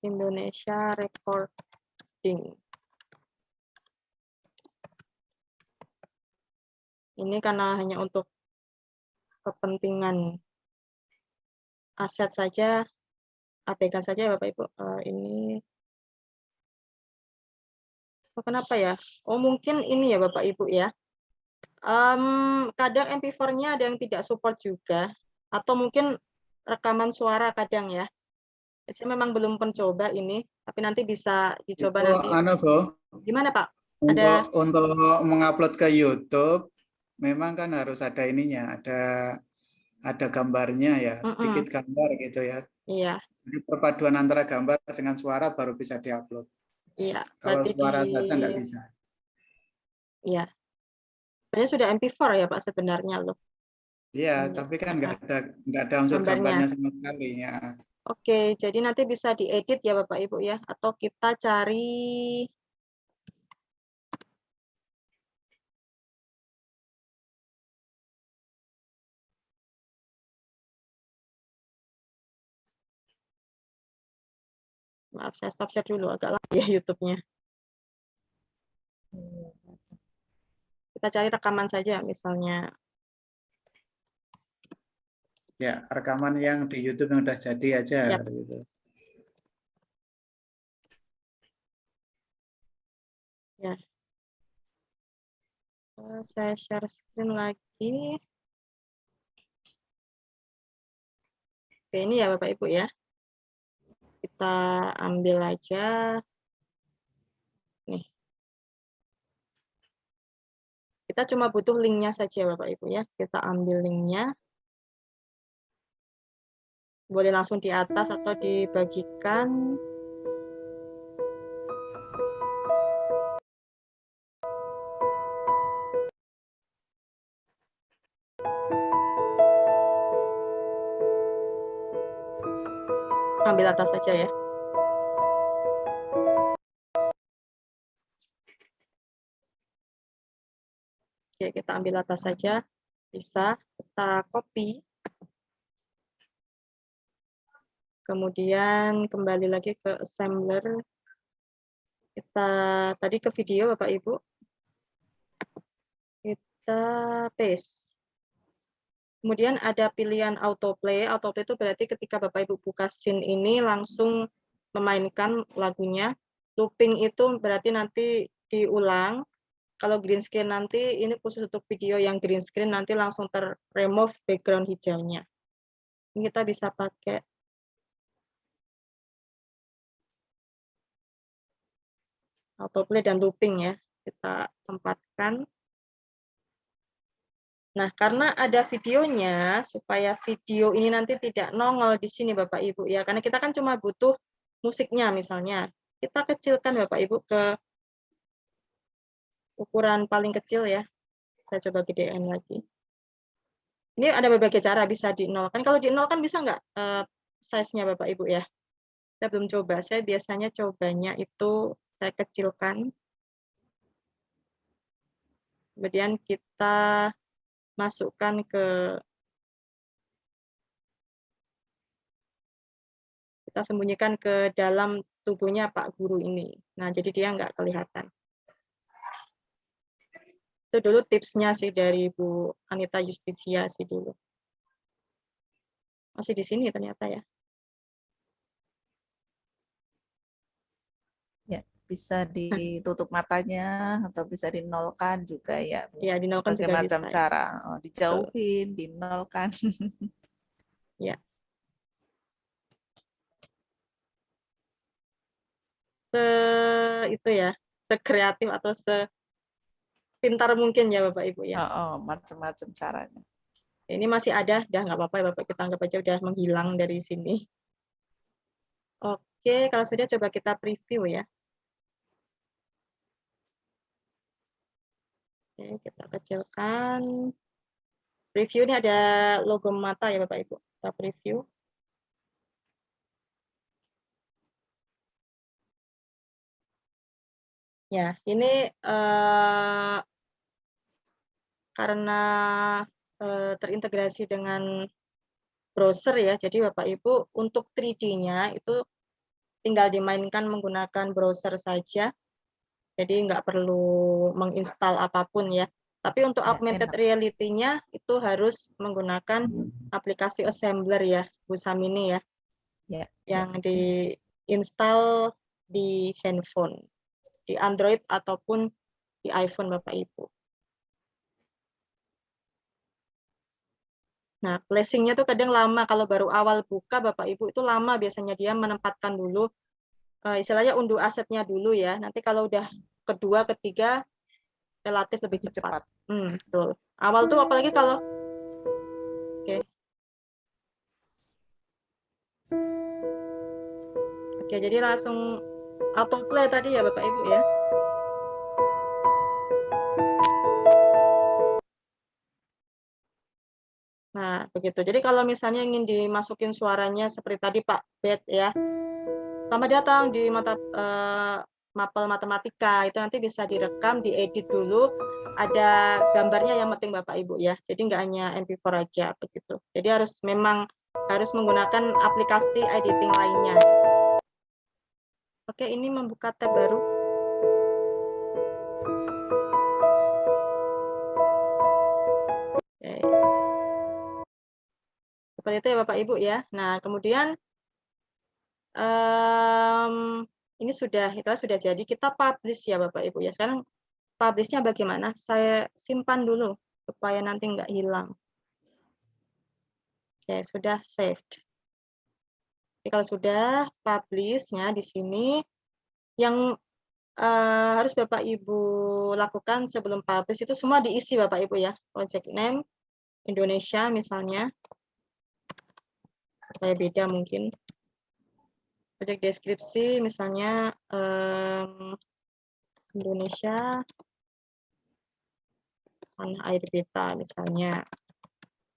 Indonesia recording. Ini karena hanya untuk kepentingan aset saja, abaikan saja ya Bapak Ibu. Ini kenapa ya? Oh mungkin ini ya Bapak Ibu ya. Kadang MP4-nya ada yang tidak support juga, atau mungkin rekaman suara kadang ya. Saya memang belum mencoba ini, tapi nanti bisa dicoba Itu nanti. Bu, Gimana Pak? untuk mengupload ke YouTube memang kan harus ada ininya, ada gambarnya ya, sedikit gambar gitu ya. Iya. Jadi perpaduan antara gambar dengan suara baru bisa diupload. Iya. Kalau suara saja nggak bisa. Iya. Sebenarnya sudah MP4 ya Pak sebenarnya loh. Iya, tapi kan nggak ada unsur gambarnya sama sekali ya. Oke, jadi nanti bisa diedit ya Bapak Ibu ya, atau kita cari maaf saya stop share dulu agak lama ya YouTube-nya. Kita cari rekaman saja misalnya. Ya, rekaman yang di YouTube yang udah jadi aja gitu. Ya. Saya share screen lagi. Oke, ini ya Bapak Ibu ya. Kita ambil aja. Nih. Kita cuma butuh linknya saja Bapak Ibu ya. Kita ambil linknya. Boleh langsung di atas atau dibagikan. Ambil atas saja ya. Oke, kita ambil atas saja. Bisa kita copy. Kemudian kembali lagi ke assembler. Kita tadi ke video Bapak Ibu. Kita paste. Kemudian ada pilihan autoplay. Autoplay itu berarti ketika Bapak Ibu buka scene ini langsung memainkan lagunya. Looping itu berarti nanti diulang. Kalau green screen nanti ini khusus untuk video yang green screen nanti langsung ter-remove background hijaunya. Ini kita bisa pakai autoplay dan looping ya. Kita tempatkan. Nah, karena ada videonya, supaya video ini nanti tidak nongol di sini Bapak Ibu ya. Karena kita kan cuma butuh musiknya misalnya. Kita kecilkan Bapak Ibu ke ukuran paling kecil ya. Saya coba gedein lagi. Ini ada berbagai cara bisa di nol. Kan kalau di nol kan bisa nggak size-nya Bapak Ibu ya. Saya belum coba. Saya biasanya cobanya itu saya kecilkan. Kemudian kita masukkan kita sembunyikan ke dalam tubuhnya Pak Guru ini. Nah, jadi dia nggak kelihatan. Itu dulu tipsnya sih dari Bu Anita Justisia sih dulu. Masih di sini ternyata ya. Ya, bisa ditutup matanya atau bisa dinolkan juga ya. Ya, dinolkan Berbagai juga macam bisa. cara. Oh, dijauhin, dinolkan. Ya. Itu ya, sekreatif atau sepintar mungkin ya Bapak Ibu ya. Macam-macam caranya. Ini masih ada, dah nggak apa-apa ya Bapak, kita anggap aja udah menghilang dari sini. Oke, kalau sudah coba kita preview ya. Oke, kita kecilkan. Preview ini ada logo mata ya Bapak Ibu. Kita preview. Ya, ini karena terintegrasi dengan browser ya, jadi Bapak Ibu untuk 3D-nya itu tinggal dimainkan menggunakan browser saja, jadi nggak perlu menginstal apapun ya. Tapi untuk augmented reality-nya itu harus menggunakan aplikasi assembler ya, Bu Samini ya, yang diinstal di handphone, di Android ataupun di iPhone Bapak Ibu. Nah, flashing-nya tuh kadang lama, kalau baru awal buka Bapak Ibu itu lama biasanya dia menempatkan dulu, istilahnya unduh asetnya dulu ya, nanti kalau udah kedua, ketiga, relatif lebih cepat. Betul. Awal tuh apalagi kalau, Oke, jadi langsung autoplay tadi ya Bapak Ibu ya. Nah, begitu. Jadi kalau misalnya ingin dimasukin suaranya seperti tadi Pak Bet ya, selamat datang di mapel matematika, itu nanti bisa direkam, diedit dulu, ada gambarnya yang penting Bapak Ibu ya. Jadi nggak hanya MP4 aja begitu. Jadi memang harus menggunakan aplikasi editing lainnya. Oke, ini membuka tab baru. Oke. Seperti itu ya Bapak Ibu ya. Nah, kemudian ini sudah jadi, kita publish ya Bapak Ibu ya. Sekarang publish-nya bagaimana? Saya simpan dulu supaya nanti nggak hilang. Oke, sudah saved. Oke, kalau sudah publish-nya di sini, yang harus Bapak Ibu lakukan sebelum publish itu semua diisi Bapak Ibu ya. Project name Indonesia misalnya, supaya beda mungkin. Project deskripsi misalnya Indonesia tanah air beta misalnya.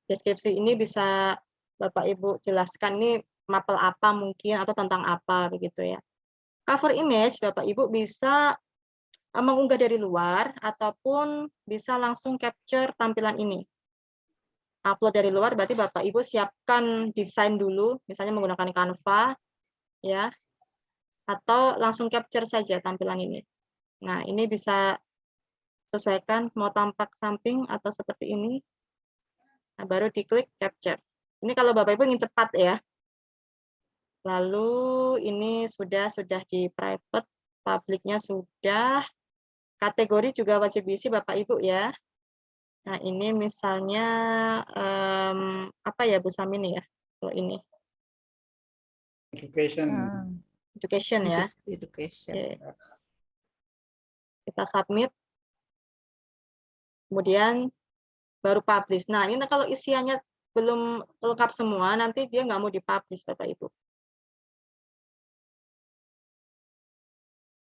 Deskripsi ini bisa Bapak Ibu jelaskan ini mapel apa mungkin atau tentang apa begitu ya. Cover image Bapak Ibu bisa mengunggah dari luar ataupun bisa langsung capture tampilan ini. Upload dari luar berarti Bapak Ibu siapkan desain dulu, misalnya menggunakan Canva ya. Atau langsung capture saja tampilan ini. Nah, ini bisa sesuaikan mau tampak samping atau seperti ini. Nah, baru diklik capture. Ini kalau Bapak Ibu ingin cepat ya. Lalu ini sudah di private, publiknya sudah. Kategori juga wajib diisi Bapak Ibu ya. Nah, ini misalnya apa ya Bu Samini ya? Kalau ini. Education. Education ya. Education. Oke. Kita submit. Kemudian baru publish. Nah, ini kalau isiannya belum lengkap semua, nanti dia nggak mau dipublish, Bapak Ibu.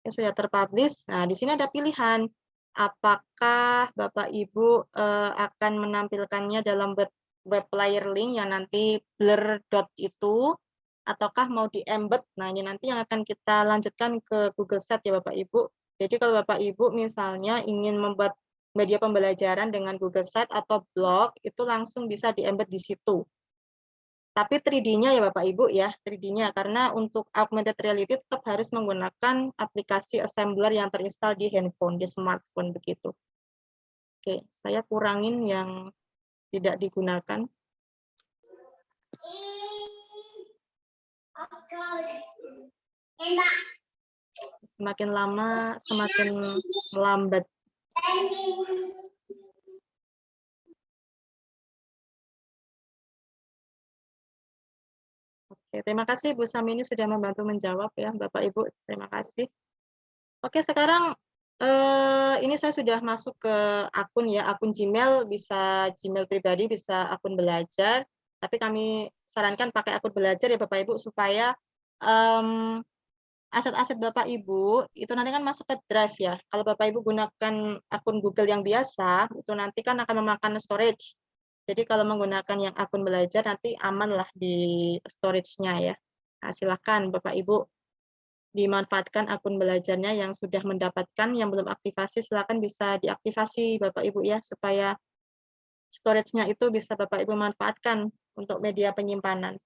Ya, sudah terpublish. Nah, di sini ada pilihan. Apakah Bapak Ibu akan menampilkannya dalam web player link yang nanti blur dot itu, ataukah mau di embed? Nah, ini nanti yang akan kita lanjutkan ke Google Sheet ya Bapak Ibu. Jadi kalau Bapak Ibu misalnya ingin membuat media pembelajaran dengan Google Sheet atau blog, itu langsung bisa di-embed di situ. Tapi 3D-nya ya Bapak Ibu ya, 3D-nya karena untuk augmented reality tetap harus menggunakan aplikasi assembler yang terinstall di handphone, di smartphone begitu. Oke, saya kurangin yang tidak digunakan. Semakin lama semakin lambat. Oke, terima kasih Bu Samini sudah membantu menjawab ya Bapak Ibu, terima kasih. Oke, sekarang ini saya sudah masuk ke akun ya, akun Gmail, bisa Gmail pribadi, bisa akun belajar. Tapi kami sarankan pakai akun belajar ya Bapak Ibu supaya aset-aset Bapak Ibu itu nanti kan masuk ke Drive ya. Kalau Bapak Ibu gunakan akun Google yang biasa, itu nanti kan akan memakan storage. Jadi kalau menggunakan yang akun belajar nanti aman lah di storage-nya ya. Nah, silakan Bapak Ibu dimanfaatkan akun belajarnya yang sudah mendapatkan, yang belum aktivasi silakan bisa diaktifasi Bapak Ibu ya supaya storage-nya itu bisa Bapak Ibu manfaatkan untuk media penyimpanan.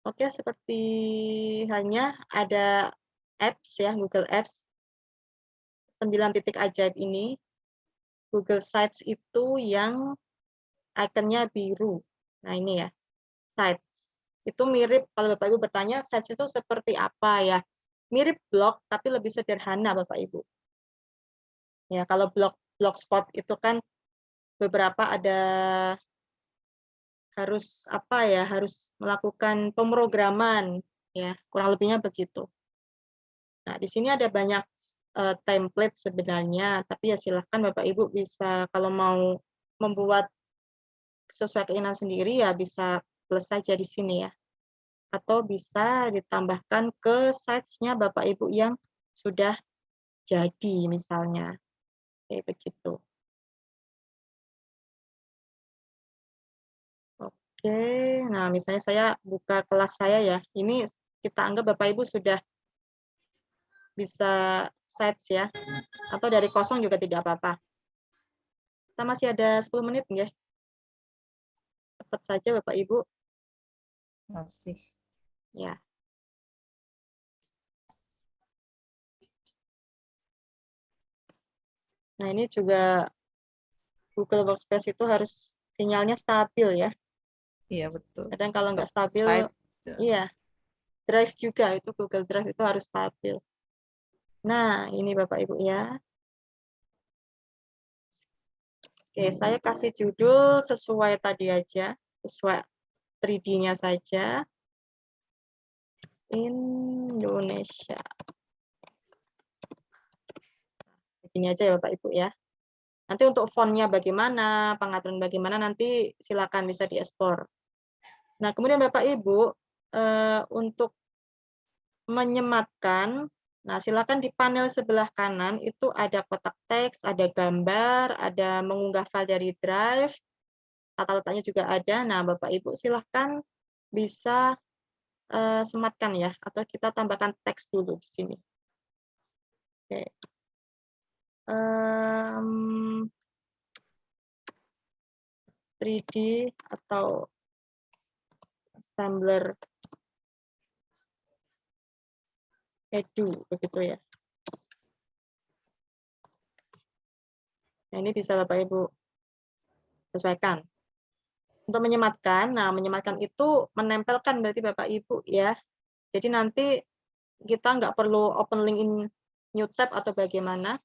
Oke, seperti halnya ada apps ya, Google Apps 9 titik ajaib ini. Google Sites itu yang ikonnya biru. Nah, ini ya. Sites. Itu mirip kalau Bapak Ibu bertanya sites itu seperti apa ya? Mirip blog tapi lebih sederhana Bapak Ibu. Ya, kalau blogspot itu kan beberapa ada harus apa ya? Harus melakukan pemrograman ya, kurang lebihnya begitu. Nah, di sini ada banyak template sebenarnya, tapi ya silahkan Bapak Ibu bisa kalau mau membuat sesuai keinginan sendiri ya bisa plus saja di sini ya. Atau bisa ditambahkan ke sites-nya Bapak Ibu yang sudah jadi misalnya. Kayak begitu. Oke, nah misalnya saya buka kelas saya ya. Ini kita anggap Bapak Ibu sudah bisa sites ya. Atau dari kosong juga tidak apa-apa. Kita masih ada 10 menit ya. Cepat saja Bapak Ibu. Masih. Ya. Nah, ini juga Google Workspace itu harus sinyalnya stabil ya. Iya, betul. Kadang kalau nggak Untuk stabil, site, iya. Drive juga, itu Google Drive itu harus stabil. Nah, ini Bapak Ibu ya. Oke, saya kasih judul sesuai tadi aja, sesuai 3D-nya saja. Indonesia. Begini aja ya Bapak Ibu ya. Nanti untuk fontnya bagaimana, pengaturan bagaimana, nanti silakan bisa diekspor. Nah, kemudian Bapak Ibu, untuk menyematkan, nah silakan di panel sebelah kanan itu ada kotak teks, ada gambar, ada mengunggah file dari Drive, tata letaknya juga ada. Nah, Bapak Ibu silahkan bisa sematkan ya, atau kita tambahkan teks dulu di sini. Oke. 3D atau assembler edu begitu ya. Nah, ini bisa Bapak Ibu sesuaikan. Untuk menyematkan, nah menyematkan itu menempelkan berarti Bapak Ibu ya. Jadi nanti kita nggak perlu open link in new tab atau bagaimana.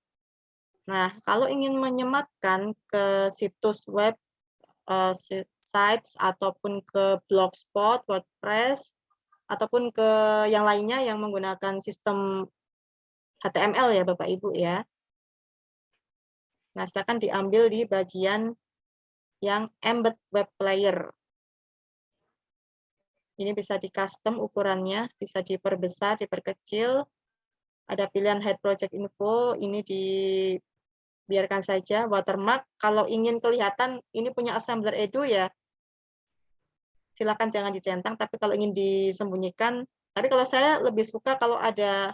Nah, kalau ingin menyematkan ke situs web, sites, ataupun ke Blogspot, WordPress, ataupun ke yang lainnya yang menggunakan sistem HTML ya Bapak Ibu ya. Nah, silakan diambil di bagian yang embed web player. Ini bisa di custom ukurannya, bisa diperbesar, diperkecil. Ada pilihan hide project info, ini dibiarkan saja. Watermark, kalau ingin kelihatan ini punya assembler edu ya, silakan jangan dicentang, tapi kalau ingin disembunyikan, tapi kalau saya lebih suka kalau ada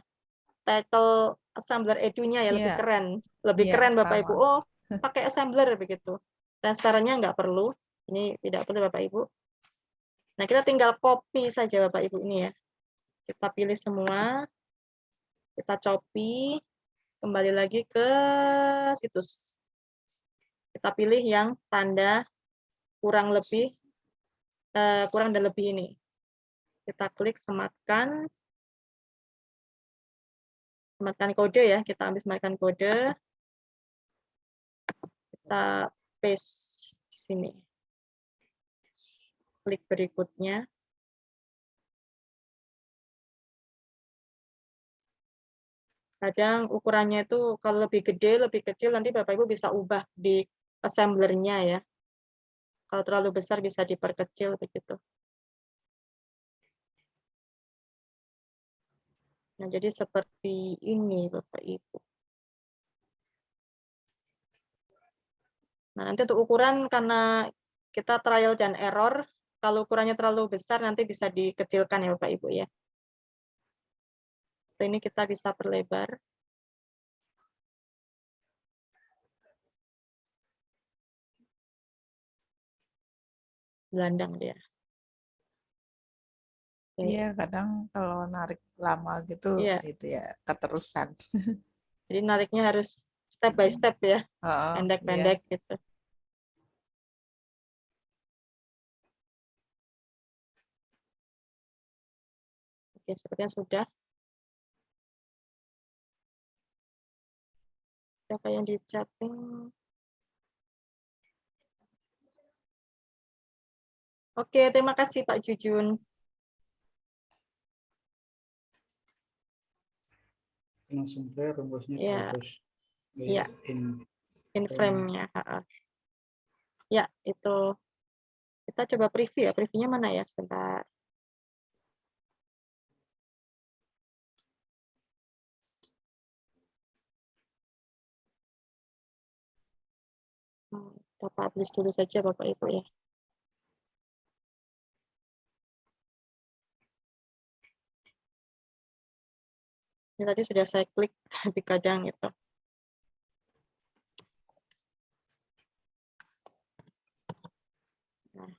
title assembler edunya ya, lebih Iya, keren. Lebih iya, keren Bapak Ibu. sama. Oh, pakai assembler begitu. Transparannya nggak perlu. Ini tidak perlu Bapak Ibu. Nah, kita tinggal copy saja Bapak Ibu ini ya. Kita pilih semua, kita copy, kembali lagi ke situs. Kita pilih yang tanda kurang dan lebih ini. Kita klik sematkan kode ya, kita ambil sematkan kode, kita paste di sini. Klik berikutnya. Kadang ukurannya itu kalau lebih gede, lebih kecil, nanti Bapak Ibu bisa ubah di assemblernya ya. Kalau terlalu besar bisa diperkecil begitu. Nah, jadi seperti ini Bapak Ibu. Nah, nanti untuk ukuran karena kita trial dan error, kalau ukurannya terlalu besar nanti bisa dikecilkan ya Bapak Ibu ya. Ini kita bisa perlebar. Gelandang dia. Iya, kadang kalau narik lama gitu, Iya. itu ya keterusan. Jadi nariknya harus step by step ya, Oh, iya. pendek-pendek gitu. Oke, sepertinya sudah. Siapa yang di chatting? Oke, terima kasih Pak Jujun. Langsung play, rumusnya Ya, harus ya, in frame-nya. Ya, itu. Kita coba preview ya. Preview-nya mana ya? Sebentar. Kita publish dulu saja Bapak Ibu ya. Ini tadi sudah saya klik, tapi kadang itu. Nah,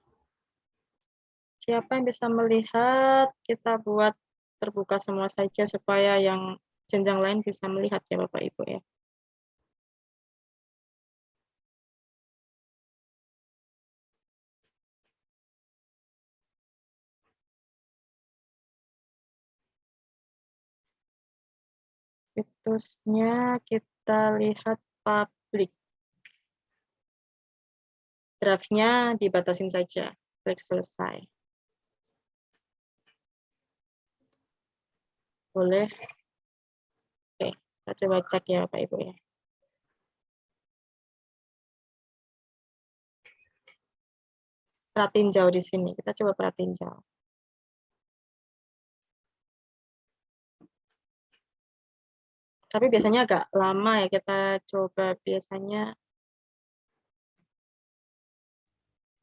siapa yang bisa melihat? Kita buat terbuka semua saja supaya yang jenjang lain bisa melihat ya Bapak Ibu ya. Situsnya kita lihat publik. Draftnya dibatasin saja. Klik selesai. Boleh. Oke, kita coba cek ya Bapak Ibu ya. Perhatiin jauh di sini. Kita coba perhatiin jauh. Tapi biasanya agak lama ya, kita coba biasanya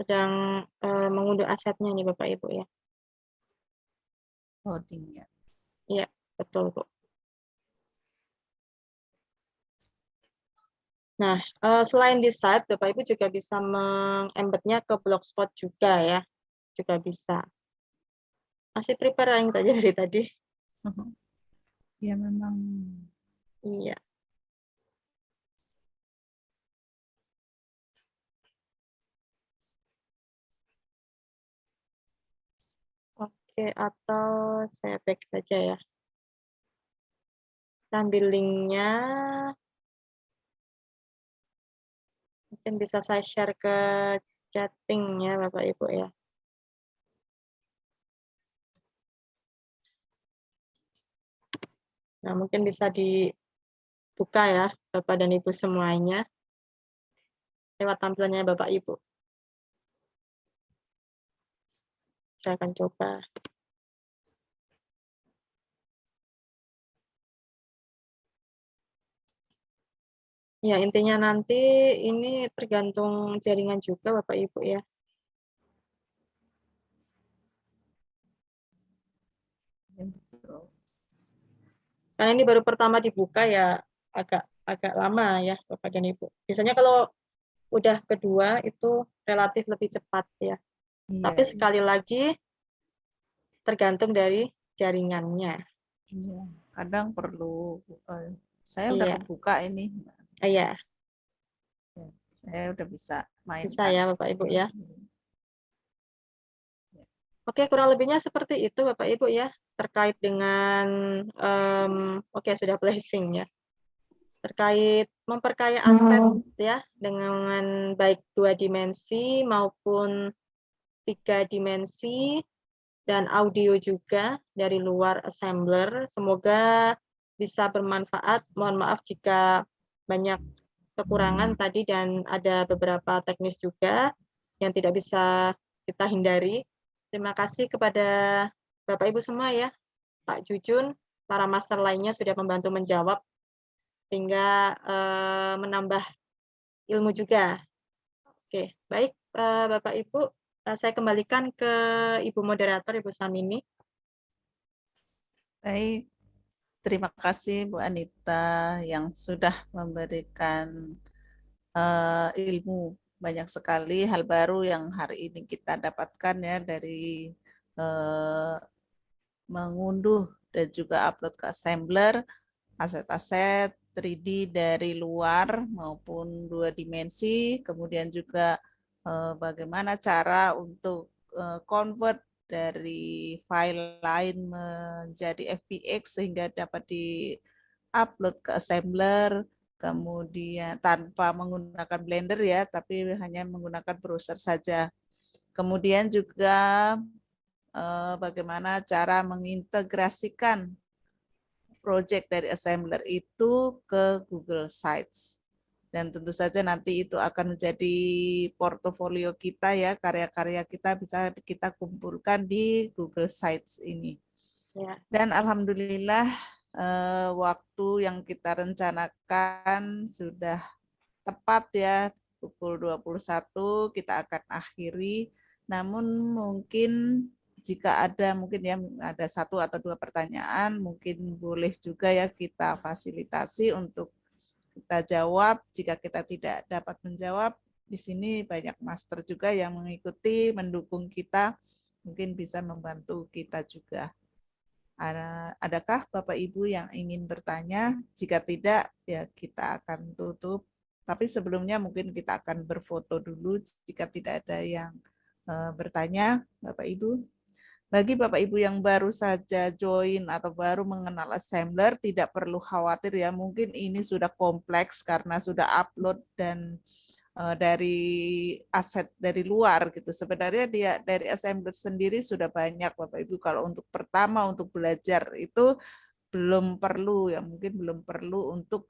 sedang mengunduh asetnya nih Bapak Ibu ya. Loading ya. Iya, betul Bu. Nah, selain di site, Bapak Ibu juga bisa meng-embednya ke Blogspot juga ya. Juga bisa. Masih prepare yang tadi dari tadi. Ya memang. Iya. Oke, atau saya back saja ya. Sambil linknya, mungkin bisa saya share ke chatting-nya Bapak Ibu ya. Nah, mungkin bisa dibuka ya Bapak dan Ibu semuanya lewat tampilannya Bapak Ibu. Saya akan coba. Ya, intinya nanti ini tergantung jaringan juga Bapak Ibu ya. Karena ini baru pertama dibuka ya agak lama ya Bapak dan Ibu. Biasanya kalau udah kedua itu relatif lebih cepat ya. Iya, Tapi sekali lagi tergantung dari jaringannya. iya. Kadang perlu, saya udah Iya. kebuka ini. Iya, Ya, saya udah bisa mainkan. bisa ya Bapak Ibu ya. Oke, kurang lebihnya seperti itu Bapak Ibu ya, terkait dengan, oke sudah blessing ya, terkait memperkaya aset ya, dengan baik 2 dimensi maupun 3 dimensi, dan audio juga dari luar assembler. Semoga bisa bermanfaat. Mohon maaf jika banyak kekurangan tadi dan ada beberapa teknis juga yang tidak bisa kita hindari. Terima kasih kepada Bapak Ibu semua ya, Pak Jujun, para master lainnya sudah membantu menjawab sehingga menambah ilmu juga. Oke, baik Bapak Ibu, saya kembalikan ke Ibu Moderator, Ibu Samini. Baik, terima kasih Bu Anita yang sudah memberikan ilmu. Banyak sekali hal baru yang hari ini kita dapatkan ya dari mengunduh dan juga upload ke assembler aset-aset 3D dari luar maupun 2 dimensi, kemudian juga bagaimana cara untuk convert dari file lain menjadi FBX sehingga dapat di-upload ke assembler, kemudian tanpa menggunakan Blender ya, tapi hanya menggunakan browser saja. Kemudian juga bagaimana cara mengintegrasikan project dari assembler itu ke Google Sites. Dan tentu saja nanti itu akan menjadi portofolio kita ya, karya-karya kita bisa kita kumpulkan di Google Sites ini. Ya. Dan alhamdulillah waktu yang kita rencanakan sudah tepat ya, pukul 21 kita akan akhiri. Namun mungkin jika ada mungkin ya ada 1 atau 2 pertanyaan, mungkin boleh juga ya kita fasilitasi untuk kita jawab. Jika kita tidak dapat menjawab, di sini banyak master juga yang mengikuti, mendukung kita, mungkin bisa membantu kita juga. Adakah Bapak Ibu yang ingin bertanya? Jika tidak, ya kita akan tutup. Tapi sebelumnya mungkin kita akan berfoto dulu jika tidak ada yang bertanya, Bapak Ibu. Bagi Bapak Ibu yang baru saja join atau baru mengenal assembler, tidak perlu khawatir ya, mungkin ini sudah kompleks karena sudah upload dan dari aset dari luar gitu. Sebenarnya dia dari assembler sendiri sudah banyak Bapak Ibu. Kalau untuk pertama untuk belajar itu belum perlu ya, mungkin belum perlu untuk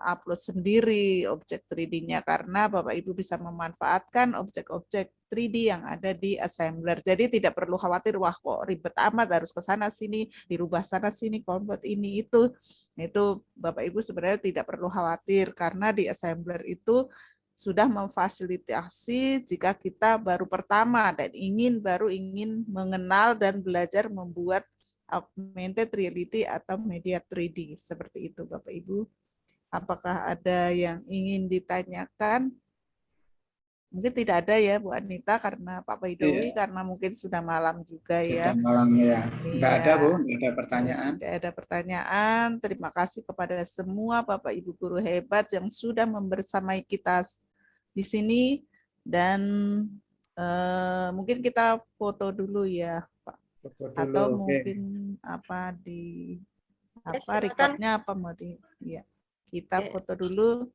upload sendiri objek 3D-nya karena Bapak Ibu bisa memanfaatkan objek-objek 3D yang ada di assembler. Jadi tidak perlu khawatir, wah kok ribet amat harus ke sana sini, dirubah sana sini, convert ini itu. Itu Bapak Ibu sebenarnya tidak perlu khawatir karena di assembler itu sudah memfasilitasi jika kita baru pertama dan baru ingin mengenal dan belajar membuat augmented reality atau media 3D. Seperti itu Bapak Ibu. Apakah ada yang ingin ditanyakan? Mungkin tidak ada ya Bu Anita karena Pak Baidowi karena mungkin sudah malam juga ya. Sudah malam ya. Enggak ada Bu, enggak ada pertanyaan. Tidak ada pertanyaan. Terima kasih kepada semua Bapak Ibu guru hebat yang sudah membersamai kita di sini dan mungkin kita foto dulu ya Pak. Foto dulu, Atau oke. mungkin apa di apa silakan. recordnya apa mau di ya kita foto dulu